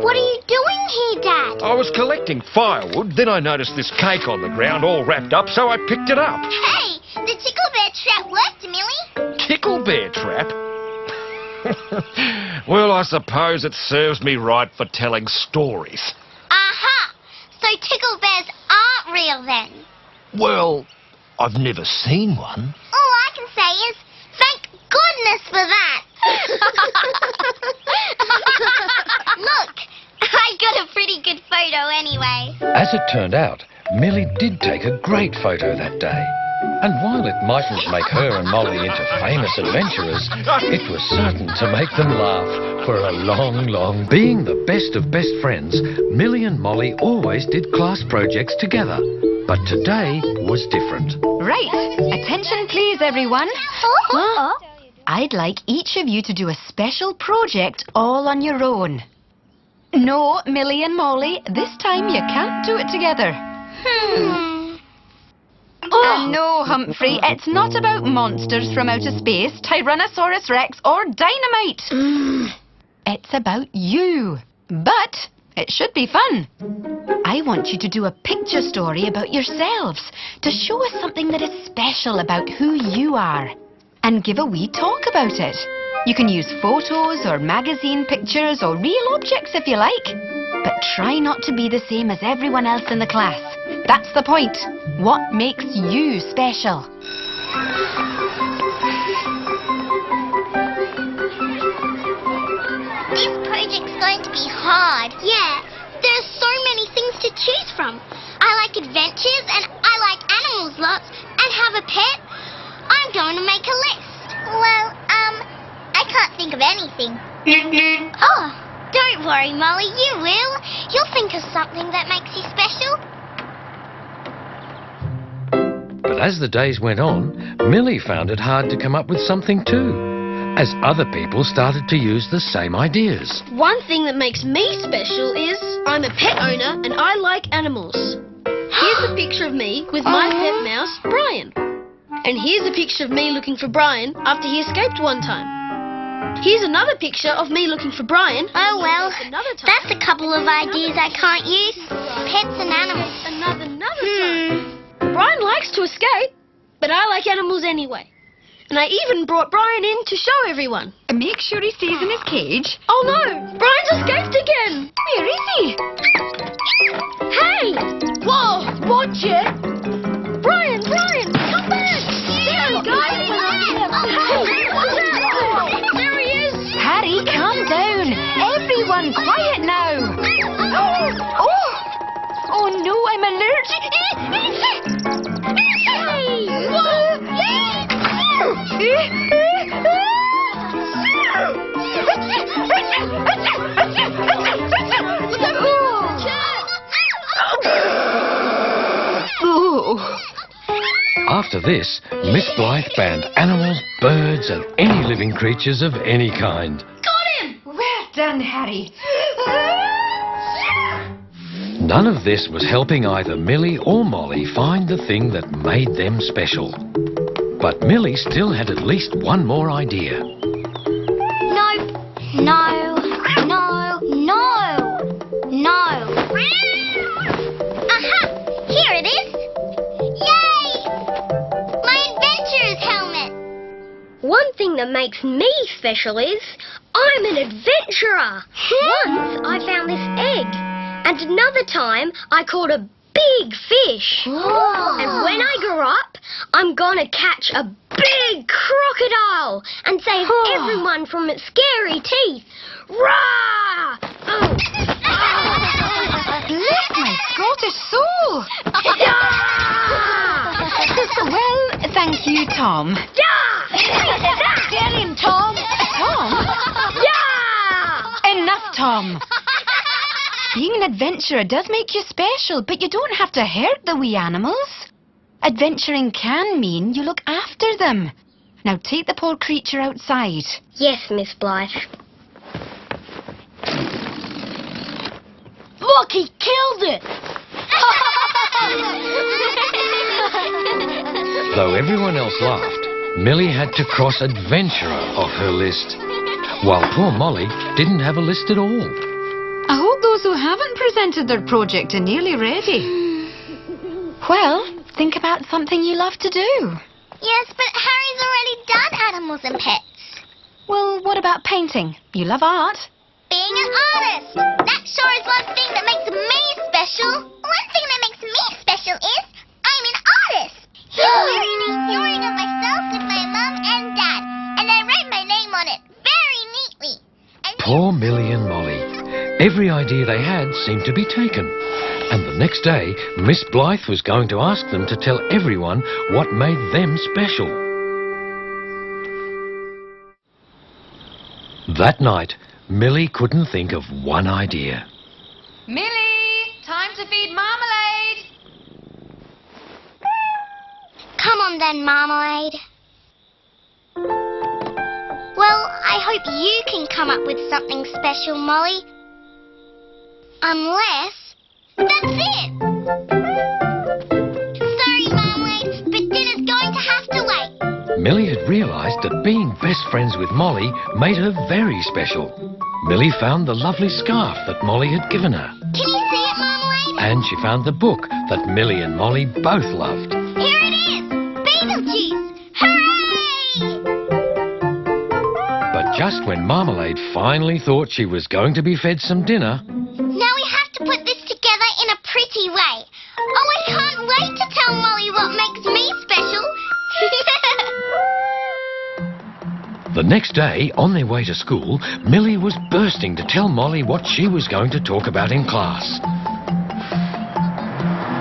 What are you doing here, Dad? I was collecting firewood, then I noticed this cake on the ground all wrapped up, so I picked it up. Hey, the tickle bear trap worked, Millie. Tickle bear trap? Well, I suppose it serves me right for telling stories. Aha! So tickle bears aren't real then? Well, I've never seen one. All I can say is, thank goodness for that. Look, I got a pretty good photo anyway. As it turned out, Millie did take a great photo that day. And while it mightn't make her and Molly into famous adventurers, it was certain to make them laugh for a long, long... Being the best of best friends, Millie and Molly always did class projects together. But today was different. Right. Attention please, everyone. Oh. I'd like each of you to do a special project all on your own. No, Millie and Molly, this time you can't do it together. And no, Humphrey, it's not about monsters from outer space, Tyrannosaurus Rex or dynamite. It's about you. But it should be fun. I want you to do a picture story about yourselves to show us something that is special about who you are. And give a wee talk about it. You can use photos or magazine pictures or real objects if you like. But try not to be the same as everyone else in the class. That's the point. What makes you special? This project's going to be hard. Yeah, there's so many things to choose from. I like adventures and I like animals lots and have a pet. I'm going to make a list. Well, I can't think of anything. Oh, don't worry, Molly, you will. You'll think of something that makes you special. But as the days went on, Millie found it hard to come up with something too, as other people started to use the same ideas. One thing that makes me special is I'm a pet owner and I like animals. Here's a picture of me with my pet mouse, Brian. And here's a picture of me looking for Brian after he escaped one time. Here's another picture of me looking for Brian. Oh, well, Another time. that's a couple of ideas I can't use. Pets and animals. Another time. Brian likes to escape, but I like animals anyway. And I even brought Brian in to show everyone. Make sure he stays in his cage. Oh no! Brian's escaped again! Where is he? Hey! Whoa! Watch it! Brian! Come back! There he goes! Hey! What's that? There he is! Harry, calm down. Everyone, quiet now. Oh no, I'm allergic. Hey! After this, Miss Blythe banned animals, birds and any living creatures of any kind. Got him! Well done, Harry. None of this was helping either Millie or Molly find the thing that made them special. But Millie still had at least one more idea. No. Aha! Here it is. Yay! My adventurer's helmet. One thing that makes me special is I'm an adventurer. Once I found this egg, and another time I caught a big fish. And when I grow up, I'm gonna catch a big crocodile and save everyone from its scary teeth. Rah! Bless my Scottish soul. Well, thank you, Tom. Get him, Tom! Tom? Enough, Tom. Being an adventurer does make you special, but you don't have to hurt the wee animals. Adventuring can mean you look after them. Now take the poor creature outside. Yes, Miss Blythe. Look, he killed it! Though everyone else laughed, Millie had to cross adventurer off her list, while poor Molly didn't have a list at all. I hope those who haven't presented their project are nearly ready. Well, think about something you love to do. Yes, but Harry's already done animals and pets. Well, what about painting? You love art. Being an artist. That sure is one thing that makes me special. One thing that makes me special is I'm an artist. Here's a neat drawing of myself with my mum and dad. And I wrote my name on it very neatly. And Poor Millie and Molly. Every idea they had seemed to be taken. And the next day, Miss Blythe was going to ask them to tell everyone what made them special. That night, Millie couldn't think of one idea. Millie, time to feed Marmalade. come on then, Marmalade. Well, I hope you can come up with something special, Molly. Unless... That's it! Sorry, Marmalade, but dinner's going to have to wait. Millie had realised that being best friends with Molly made her very special. Millie found the lovely scarf that Molly had given her. Can you see it, Marmalade? And she found the book that Millie and Molly both loved. Here it is! Beetlejuice! Hooray! But just when Marmalade finally thought she was going to be fed some dinner... Now we have to put this together in a pretty way. Oh, I can't wait to tell Molly what makes me special. The next day, on their way to school, Millie was bursting to tell Molly what she was going to talk about in class.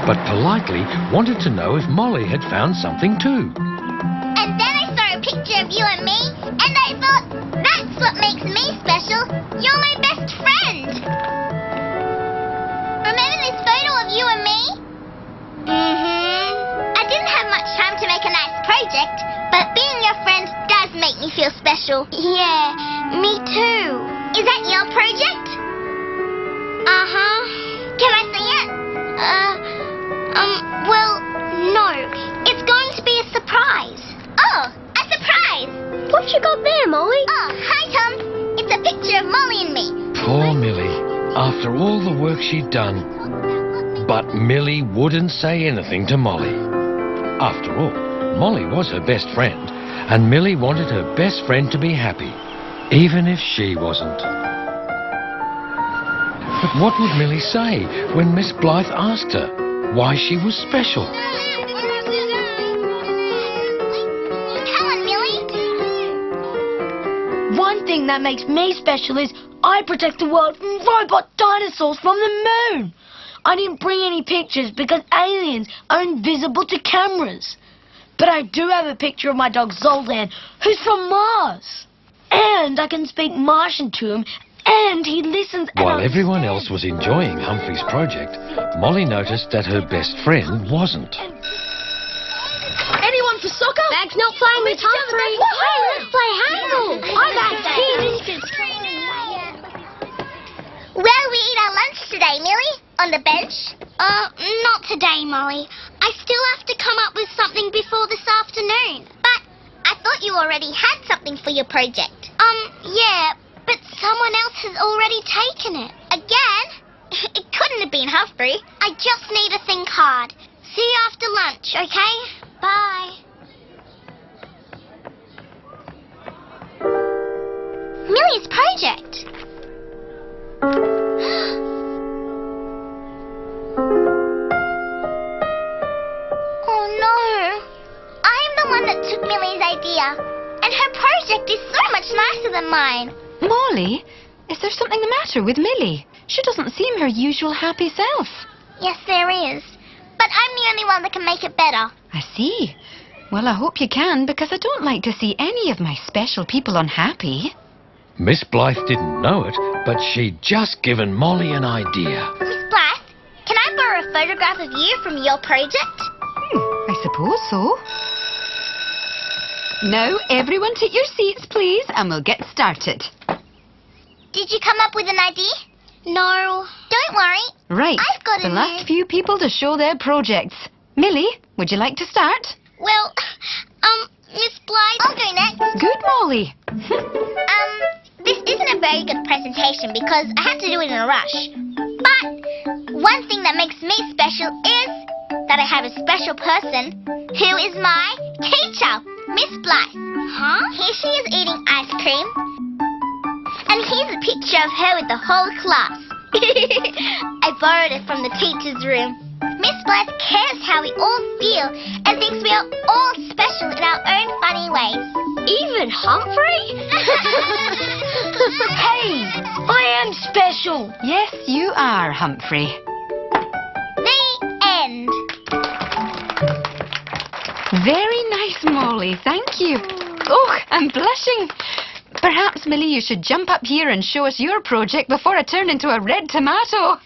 But politely wanted to know if Molly had found something too. And then I saw a picture of you and me, and I thought, that's what makes me special. You're my best friend. Remember this photo of you and me? I didn't have much time to make a nice project, but being your friend does make me feel special. Yeah, me too. Is that your project? Can I see it? Well, no. It's going to be a surprise. Oh, a surprise! What you got there, Molly? Oh, hi, Tom. It's a picture of Molly and me. Poor Millie, after all the work she'd done. But Millie wouldn't say anything to Molly. After all, Molly was her best friend, and Millie wanted her best friend to be happy, even if she wasn't. But what would Millie say when Miss Blythe asked her why she was special? Come on, Millie. One thing that makes me special is I protect the world from robot dinosaurs from the moon. I didn't bring any pictures because aliens are invisible to cameras. But I do have a picture of my dog Zoltan, who's from Mars. And I can speak Martian to him, and he listens and While everyone else was enjoying Humphrey's project, Molly noticed that her best friend wasn't. Anyone for soccer? Bag's not playing with Humphrey. Hey, let's play handball. I'm back here. Where we eat our lunch today, Millie? On the bench? Not today, Molly. I still have to come up with something before this afternoon. But I thought you already had something for your project. Yeah, but someone else has already taken it. Again? It couldn't have been Humphrey. I just need to think hard. See you after lunch, okay? Bye. Millie's project. Oh no. I'm the one that took Millie's idea. And her project is so much nicer than mine. Molly, is there something the matter with Millie? She doesn't seem her usual happy self. Yes, there is. But I'm the only one that can make it better. I see. Well, I hope you can, because I don't like to see any of my special people unhappy. Miss Blythe didn't know it, but she'd just given Molly an idea. Miss Blythe, can I borrow a photograph of you from your project? I suppose so. Now, everyone take your seats, please, and we'll get started. Did you come up with an idea? No. Don't worry. Right, I've got the it. last few people to show their projects. Millie, would you like to start? Well, Miss Blythe, I'll go next. Good, Molly. This isn't a very good presentation because I had to do it in a rush. But one thing that makes me special is that I have a special person who is my teacher, Miss Blythe. Here she is eating ice cream. And here's a picture of her with the whole class. I borrowed it from the teacher's room. Miss Blythe cares how we all feel and thinks we are all special in our own funny ways. Even Humphrey? Hey, I am special. Yes, you are, Humphrey. The end. Very nice, Molly. Thank you. Oh, I'm blushing. Perhaps, Millie, you should jump up here and show us your project before I turn into a red tomato.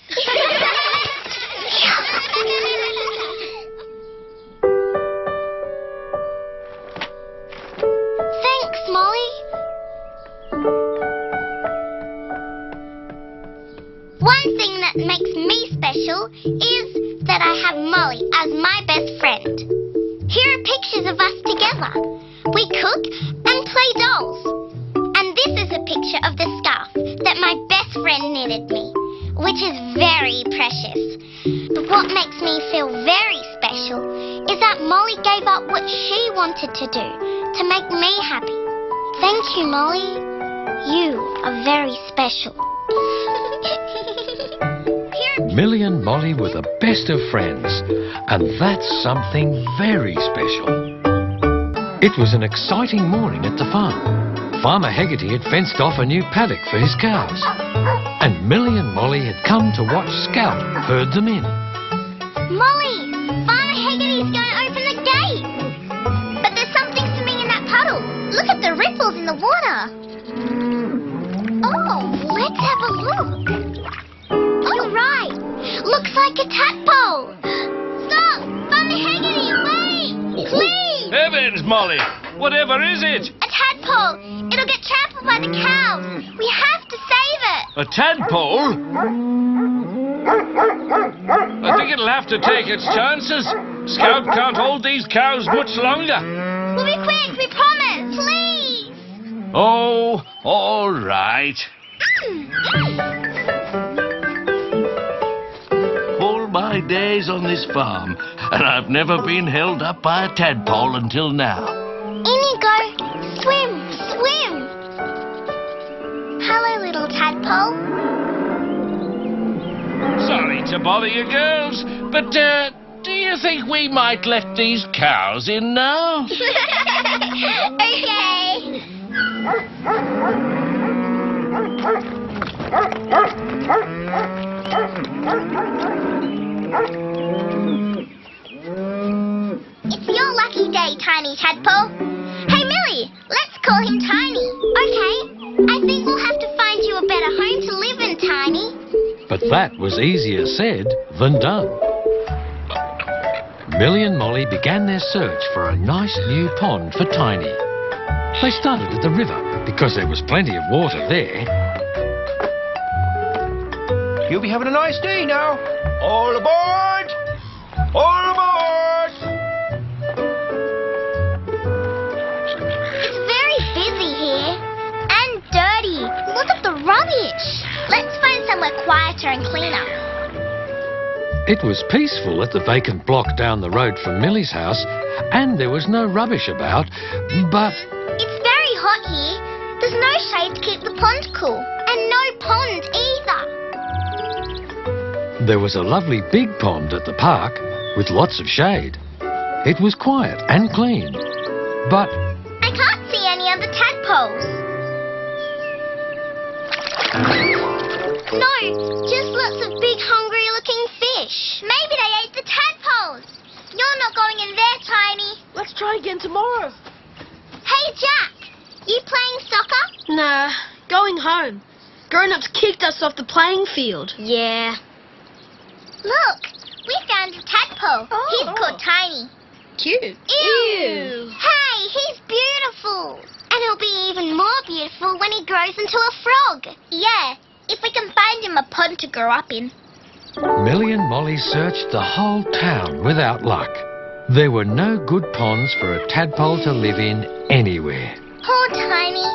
Thanks, Molly. One thing that makes me special is that I have Molly as my best friend. Here are pictures of us together. We cook and play dolls. And this is a picture of the scarf that my best friend knitted me, which is very precious. But what makes me feel very special is that Molly gave up what she wanted to do to make me happy. Thank you, Molly. You are very special. Millie and Molly were the best of friends, and that's something very special. It was an exciting morning at the farm. Farmer Hegarty had fenced off a new paddock for his cows, and Millie and Molly had come to watch Scout herd them in. Molly, Farmer Hegarty's going to open the gate. But there's something swimming in that puddle. Look at the ripples in the water. Look! You're right. Looks like a tadpole. Stop! Mummy Haggity, wait! Please! Heavens, Molly! Whatever is it? A tadpole. It'll get trampled by the cows. We have to save it. A tadpole? I think it'll have to take its chances. Scout can't hold these cows much longer. We'll be quick, we promise. Please! Oh, all right. All my days on this farm, and I've never been held up by a tadpole until now. In you go. Swim, swim. Hello, little tadpole. Sorry to bother you girls, but do you think we might let these cows in now? Okay. It's your lucky day, Tiny Tadpole. Hey, Millie, let's call him Tiny. Okay, I think we'll have to find you a better home to live in, Tiny. But that was easier said than done. Millie and Molly began their search for a nice new pond for Tiny. They started at the river because there was plenty of water there. You'll be having a nice day now. All aboard! All aboard! It's very busy here. And dirty. Look at the rubbish. Let's find somewhere quieter and cleaner. It was peaceful at the vacant block down the road from Millie's house, and there was no rubbish about, but... It's very hot here. There's no shade to keep the pond cool. And no pond either. there was a lovely big pond at the park with lots of shade. It was quiet and clean, but... I can't see any of the tadpoles. No, just lots of big hungry-looking fish. Maybe they ate the tadpoles. You're not going in there, Tiny. Let's try again tomorrow. Hey, Jack, you playing soccer? Nah, going home. Grown-ups kicked us off the playing field. Yeah. Look, we found a tadpole. He's called Tiny. Cute. Ew. Hey, he's beautiful. And he'll be even more beautiful when he grows into a frog. Yeah, if we can find him a pond to grow up in. Millie and Molly searched the whole town without luck. There were no good ponds for a tadpole to live in anywhere. Poor Tiny,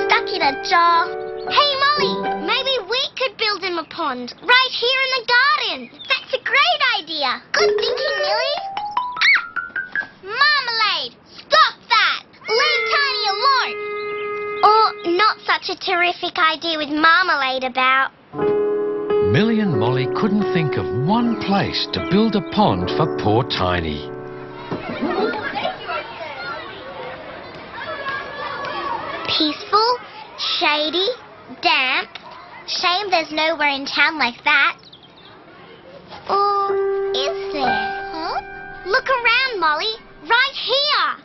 stuck in a jar. Hey, Molly, maybe we could build him a pond right here in the garden. That's a great idea. Good thinking, Millie. Marmalade, stop that. Leave Tiny alone. Or not such a terrific idea with Marmalade about. Millie and Molly couldn't think of one place to build a pond for poor Tiny. Peaceful, shady, damp. Shame there's nowhere in town like that. Or is there? Huh? Look around, Molly. Right here.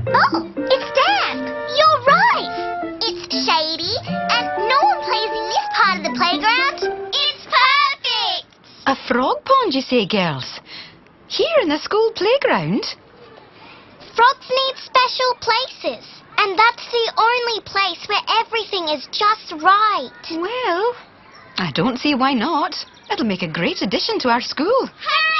Oh, it's damp. You're right. It's shady, and no one plays in this part of the playground. It's perfect. A frog pond, you say, girls? Here in the school playground? Frogs need special places, and that's the only place where everything is just right. Well, I don't see why not. It'll make a great addition to our school. Hooray!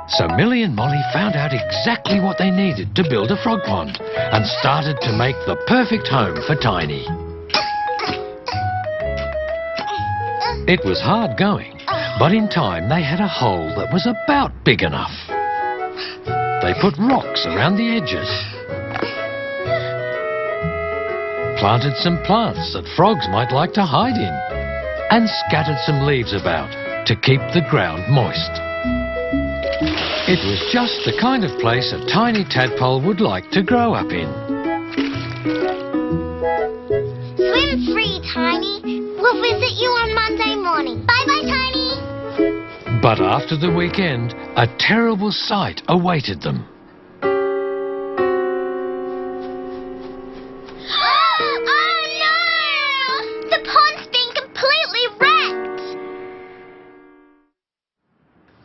So Millie and Molly found out exactly what they needed to build a frog pond and started to make the perfect home for Tiny. It was hard going, but in time they had a hole that was about big enough. They put rocks around the edges, planted some plants that frogs might like to hide in, and scattered some leaves about to keep the ground moist. It was just the kind of place a tiny tadpole would like to grow up in. Swim free, Tiny. We'll visit you on Monday morning. Bye-bye, Tiny. But after the weekend, a terrible sight awaited them. Oh,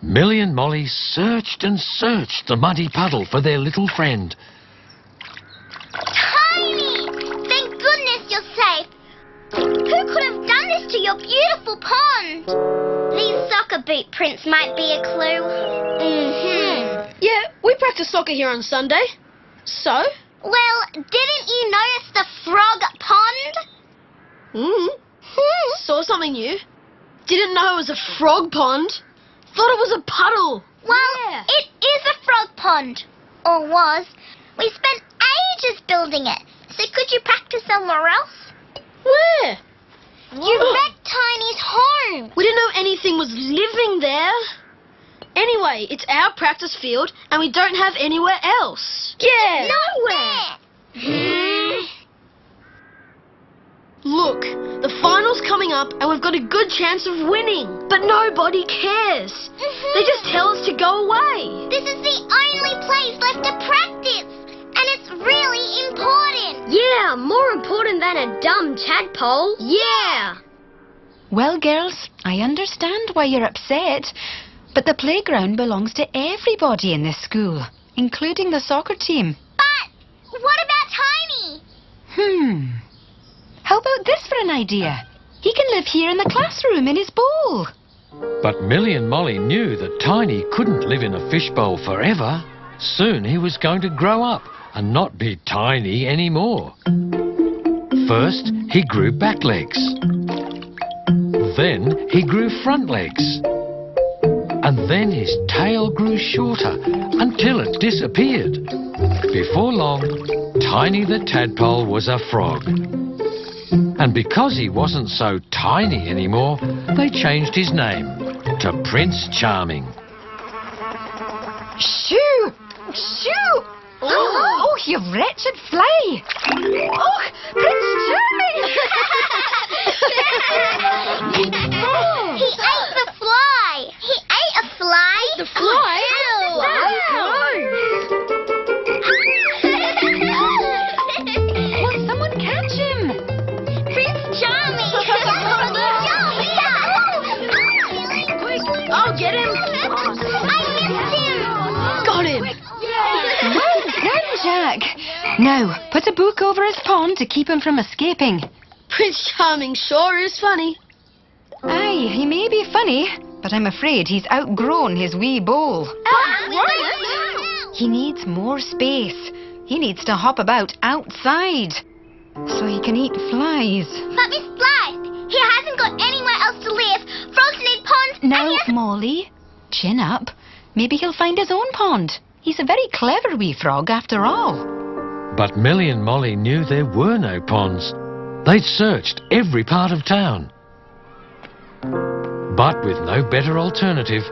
Millie and Molly searched and searched the muddy puddle for their little friend. Tiny! Thank goodness you're safe. Who could have done this to your beautiful pond? These soccer boot prints might be a clue. Yeah, we practice soccer here on Sunday. So? Well, didn't you notice the frog pond? Saw something new. Didn't know it was a frog pond. Thought it was a puddle. Well, it is a frog pond. Or was. We spent ages building it. So could you practice somewhere else? Where? You wrecked Tiny's home. We didn't know anything was living there. Anyway, it's our practice field and we don't have anywhere else. Yeah. Nowhere. Look, the final's coming up and we've got a good chance of winning. But nobody cares. They just tell us to go away. This is the only place left to practice. And it's really important. Yeah, more important than a dumb tadpole. Yeah. Well, girls, I understand why you're upset, but the playground belongs to everybody in this school, including the soccer team. But what about Tiny? How about this for an idea? He can live here in the classroom in his bowl. But Millie and Molly knew that Tiny couldn't live in a fishbowl forever. Soon he was going to grow up and not be tiny anymore. First, he grew back legs. Then he grew front legs. And then his tail grew shorter until it disappeared. Before long, Tiny the tadpole was a frog. And because he wasn't so tiny anymore, they changed his name to Prince Charming. Shoo! Shoo! Oh, you wretched fly! Oh, Prince Charming! He ate the fly. He ate a fly. The fly? Will someone catch him? Prince Charming. Quick, I'll get him. I missed him. Got him. Well done, Jack. Now, put a book over his pond to keep him from escaping. Prince Charming sure is funny. Aye, he may be funny, but I'm afraid he's outgrown his wee bowl. He needs more space. He needs to hop about outside so he can eat flies. But Miss Blythe, he hasn't got anywhere else to live. Frogs need ponds. Now, Molly, chin up. Maybe he'll find his own pond. He's a very clever wee frog after all. But Millie and Molly knew there were no ponds. They'd searched every part of town. But with no better alternative,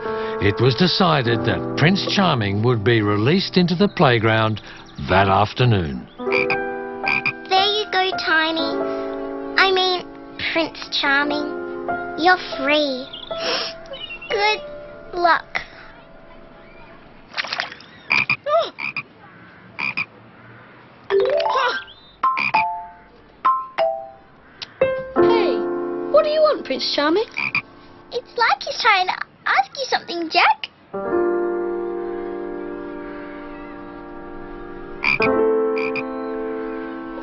it was decided that Prince Charming would be released into the playground that afternoon. There you go, Tiny. I mean, Prince Charming. You're free. Good luck. Hey, what do you want, Prince Charming? It's like he's trying to ask you something, Jack.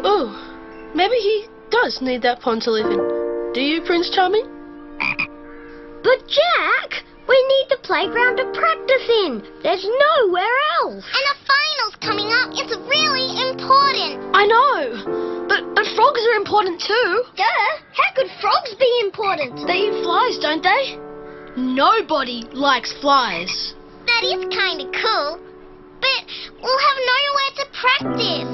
Oh, maybe he does need that pond to live in. Do you, Prince Charming? But Jack, we need the playground to practice in. There's nowhere else. And the final's coming up. It's really important. I know, but frogs are important too. Duh. How could frogs be important? They eat flies, don't they? Nobody likes flies. That is kind of cool. But we'll have nowhere to practice.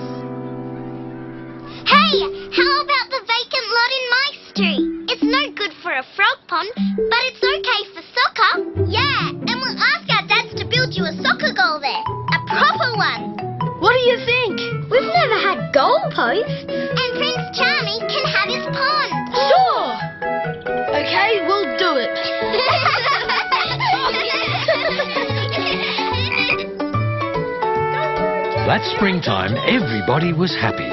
Hey, how about the vacant lot in my street? It's no good for a frog pond, but it's okay for soccer. Yeah, and we'll ask our dads to build you a soccer goal there. A proper one. What do you think? We've never had goalposts. And Prince Charming can have his pond. Sure. Okay, we'll do it. That springtime, everybody was happy.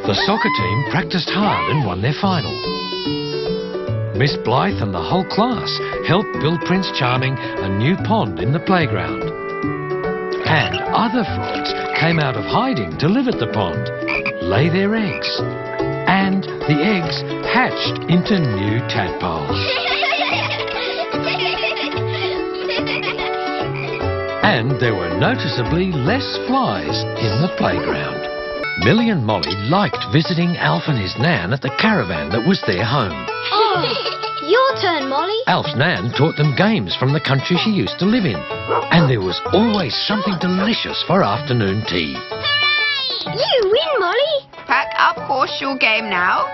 The soccer team practiced hard and won their final. Miss Blythe and the whole class helped build Prince Charming a new pond in the playground. And other frogs came out of hiding to live at the pond, lay their eggs. And the eggs hatched into new tadpoles. And there were noticeably less flies in the playground. Millie and Molly liked visiting Alf and his Nan at the caravan that was their home. Oh, your turn, Molly. Alf's Nan taught them games from the country she used to live in. And there was always something delicious for afternoon tea. You win, Molly. Pack up horseshoe game now.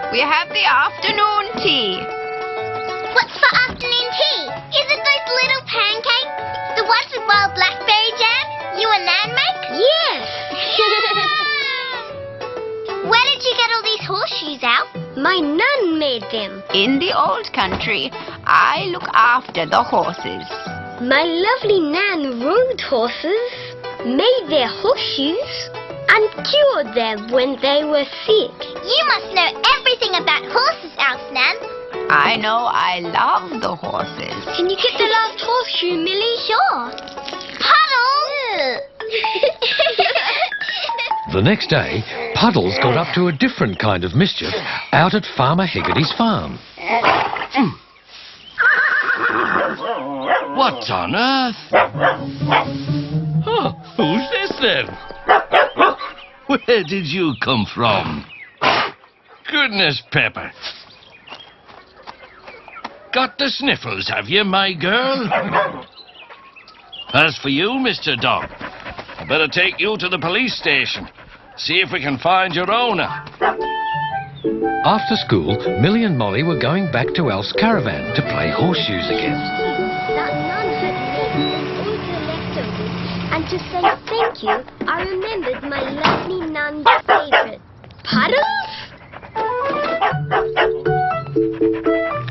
We have the afternoon tea. What's for afternoon tea? Is it those little pancakes? The ones with wild blackberry jam you and Nan make? Yes. Where did you get all these horseshoes, Alf? My nun made them. In the old country, I look after the horses. My lovely Nan rode horses, made their horseshoes, and cured them when they were sick. You must know everything about horses, Alf, Nan. I know I love the horses. Can you get the last horseshoe, Millie? Sure. Puddle! The next day, Puddles got up to a different kind of mischief out at Farmer Higgity's farm. What on earth? Oh, who's this then? Where did you come from? Goodness, Pepper. Got the sniffles, have you, my girl? As for you, Mr. Dog, I better take you to the police station. See if we can find your owner. After school, Millie and Molly were going back to Alf's caravan to play horseshoes again. That nun had made all the leftovers, and to say thank you, I remembered my lovely nun's favourite, Puddles.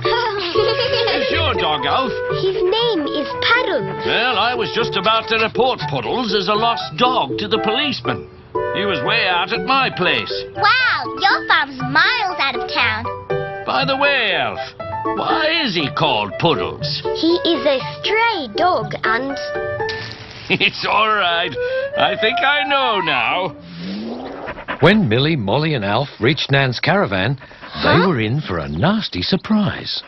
Who's your dog, Alf? His name is Puddles. Well, I was just about to report Puddles as a lost dog to the policeman. He was way out at my place. Wow, your farm's miles out of town. By the way, Alf, why is he called Puddles? He is a stray dog and... It's all right. I think I know now. When Millie, Molly and Alf reached Nan's caravan, they were in for a nasty surprise.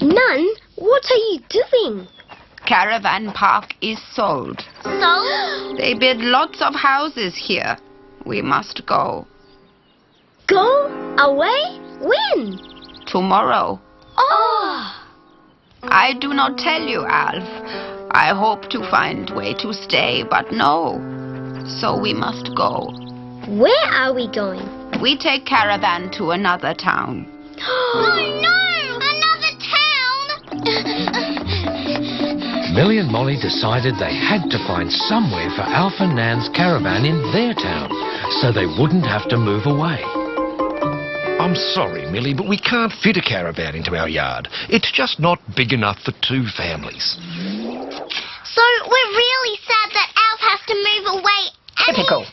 Nun, what are you doing? Caravan park is sold. Sold? They build lots of houses here. We must go. Go? Away? When? Tomorrow. Oh! I do not tell you, Alf. I hope to find way to stay, but no. So we must go. Where are we going? We take caravan to another town. Oh no! Millie and Molly decided they had to find somewhere for Alf and Nan's caravan in their town, so they wouldn't have to move away. I'm sorry, Millie, but we can't fit a caravan into our yard. It's just not big enough for 2 families. So we're really sad that Alf has to move away. Typical.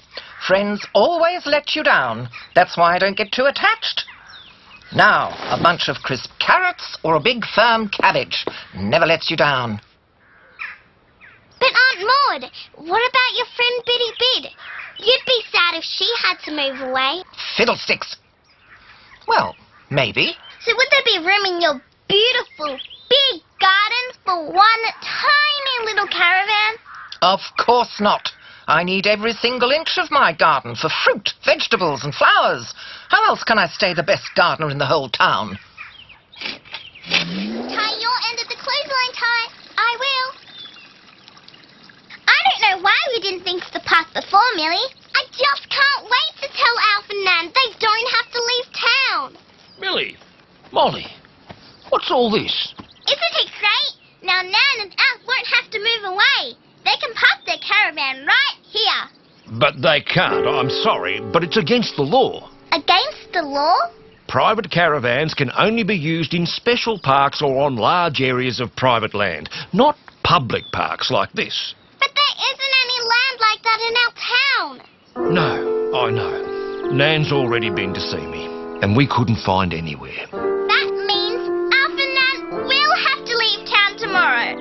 Friends always let you down. That's why I don't get too attached. Now, a bunch of crisp carrots or a big firm cabbage never lets you down. But Aunt Maud, what about your friend Biddy Bid? You'd be sad if she had to move away. Fiddlesticks. Well, maybe. So would there be room in your beautiful, big garden for one tiny little caravan? Of course not. I need every single inch of my garden for fruit, vegetables and flowers. How else can I stay the best gardener in the whole town? Tie your end of the clothesline tie. I will. I don't know why we didn't think of the path before, Millie. I just can't wait to tell Alf and Nan they don't have to leave town. Millie, Molly, what's all this? Isn't it great? Now Nan and Alf won't have to move away. They can park their caravan right here. But they can't, I'm sorry, but it's against the law. Against the law? Private caravans can only be used in special parks or on large areas of private land, not public parks like this. But there isn't any land like like that in our town. No, I know. Nan's already been to see me, and we couldn't find anywhere. That means Alf and Nan will have to leave town tomorrow.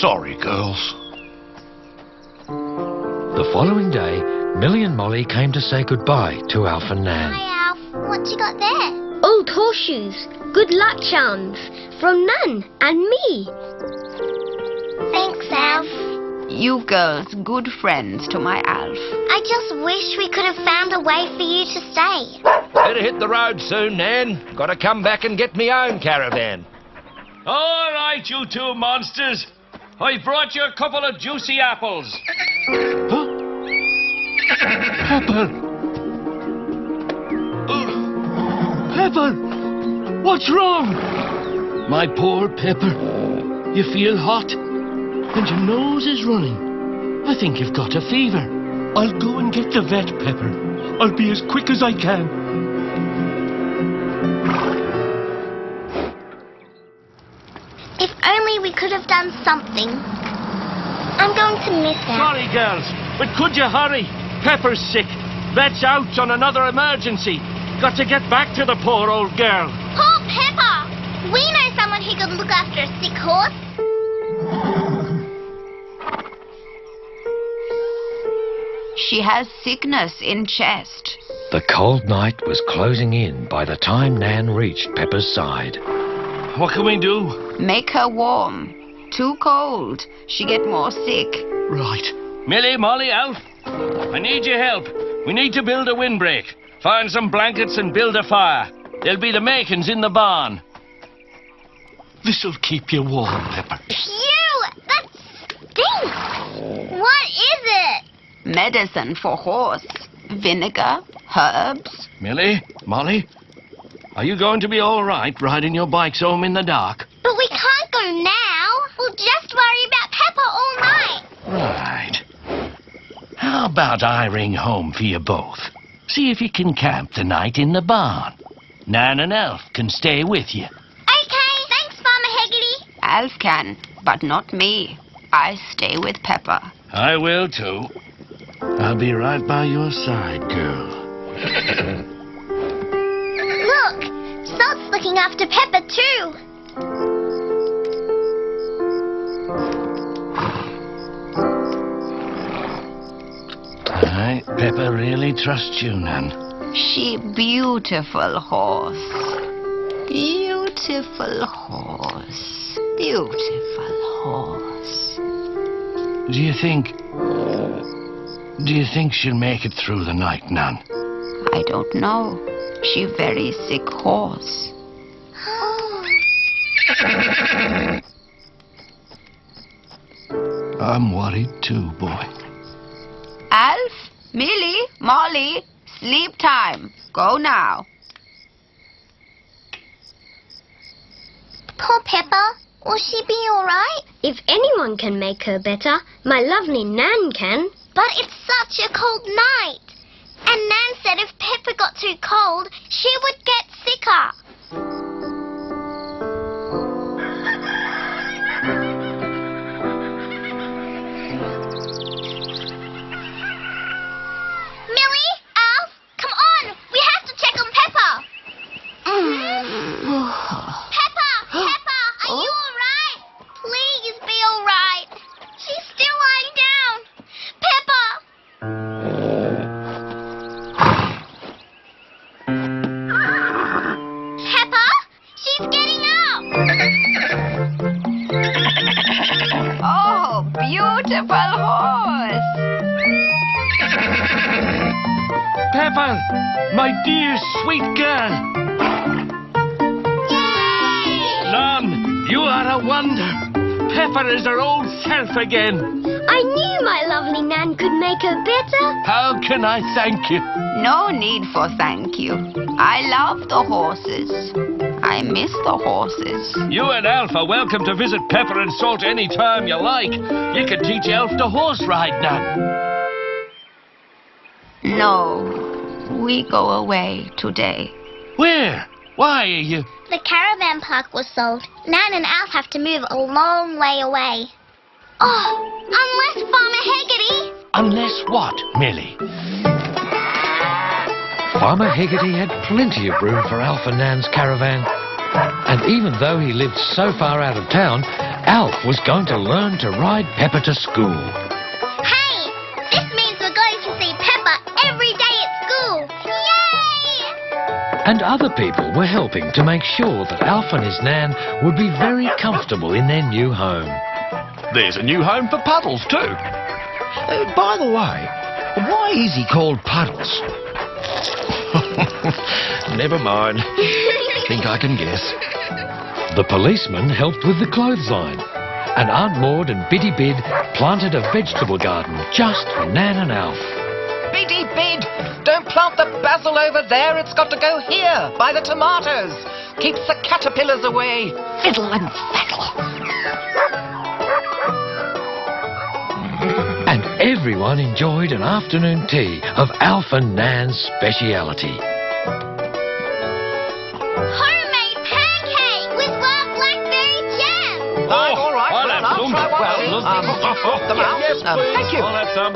Sorry, girls. The following day, Millie and Molly came to say goodbye to Alf and Nan. Hi, Alf. What you got there? Old horseshoes, good luck charms, from Nan and me. Thanks, Alf. You girls, good friends to my Alf. I just wish we could have found a way for you to stay. Better hit the road soon, Nan. Got to come back and get me own caravan. All right, you two monsters. I brought you a couple of juicy apples. Huh? Pepper! Pepper! What's wrong? My poor Pepper. You feel hot? And your nose is running. I think you've got a fever. I'll go and get the vet, Pepper. I'll be as quick as I can. If only we could have done something. I'm going to miss her. Sorry, girls, but could you hurry? Pepper's sick. Vet's out on another emergency. Got to get back to the poor old girl. Poor Pepper! We know someone who could look after a sick horse. She has sickness in chest. The cold night was closing in by the time Nan reached Pepper's side. What can we do? Make her warm. Too cold. She get more sick. Right. Millie, Molly, Alf, I need your help. We need to build a windbreak. Find some blankets and build a fire. There'll be the makings in the barn. This'll keep you warm, Pepper. Phew! That stinks! What is it? Medicine for horse. Vinegar, herbs. Millie, Molly, are you going to be all right riding your bikes home in the dark? But we can't go now. We'll just worry about Pepper all night. Right. How about I ring home for you both? See if you can camp the night in the barn. Nan and Alf can stay with you. Okay, thanks, Farmer Hegarty. Alf can, but not me. I stay with Pepper. I will too. I'll be right by your side, girl. Look, Salt's looking after Pepper too. Pepper really trusts you, Nan. She beautiful horse. Beautiful horse. Beautiful horse. Do you think she'll make it through the night, Nan? I don't know. She very sick horse. I'm worried too, boy. Alf, Millie, Molly, sleep time. Go now. Poor Pepper. Will she be all right? If anyone can make her better, my lovely Nan can. But it's such a cold night. And Nan said if Pepper got too cold, she would get sicker. Millie, Alf, come on. We have to check on Pepper. Pepper, are you all right? Please be all right. She's still lying down. Pepper! Pepper? She's getting up! Oh, beautiful horse. Pepper, my dear sweet girl. Nan, you are a wonder. Pepper is her old self again. I knew my lovely Nan could make her better. How can I thank you? No need for thank you. I love the horses. I miss the horses. You and Alf are welcome to visit Pepper and Salt any time you like. You can teach Alf to horse ride, Nan. No, we go away today. Where? Why are you? The caravan park was sold. Nan and Alf have to move a long way away. Oh, unless Farmer Haggerty. Unless what, Millie? Farmer Haggerty had plenty of room for Alf and Nan's caravan. And even though he lived so far out of town, Alf was going to learn to ride Pepper to school. Hey, this means we're going to see Pepper every day at school. Yay! And other people were helping to make sure that Alf and his Nan would be very comfortable in their new home. There's a new home for Puddles, too. By the way, why is he called Puddles? Never mind. Think I can guess. The policeman helped with the clothesline, and Aunt Maud and Biddy Bid planted a vegetable garden just for Nan and Alf. Biddy Bid, don't plant the basil over there. It's got to go here, by the tomatoes. Keeps the caterpillars away. Fiddle and faddle. And everyone enjoyed an afternoon tea of Alf and Nan's speciality. Homemade pancake with raw blackberry jam. All right, I'll have I'll some. try one. Well, Off the mouth. yes, please. Thank you. I'll have some.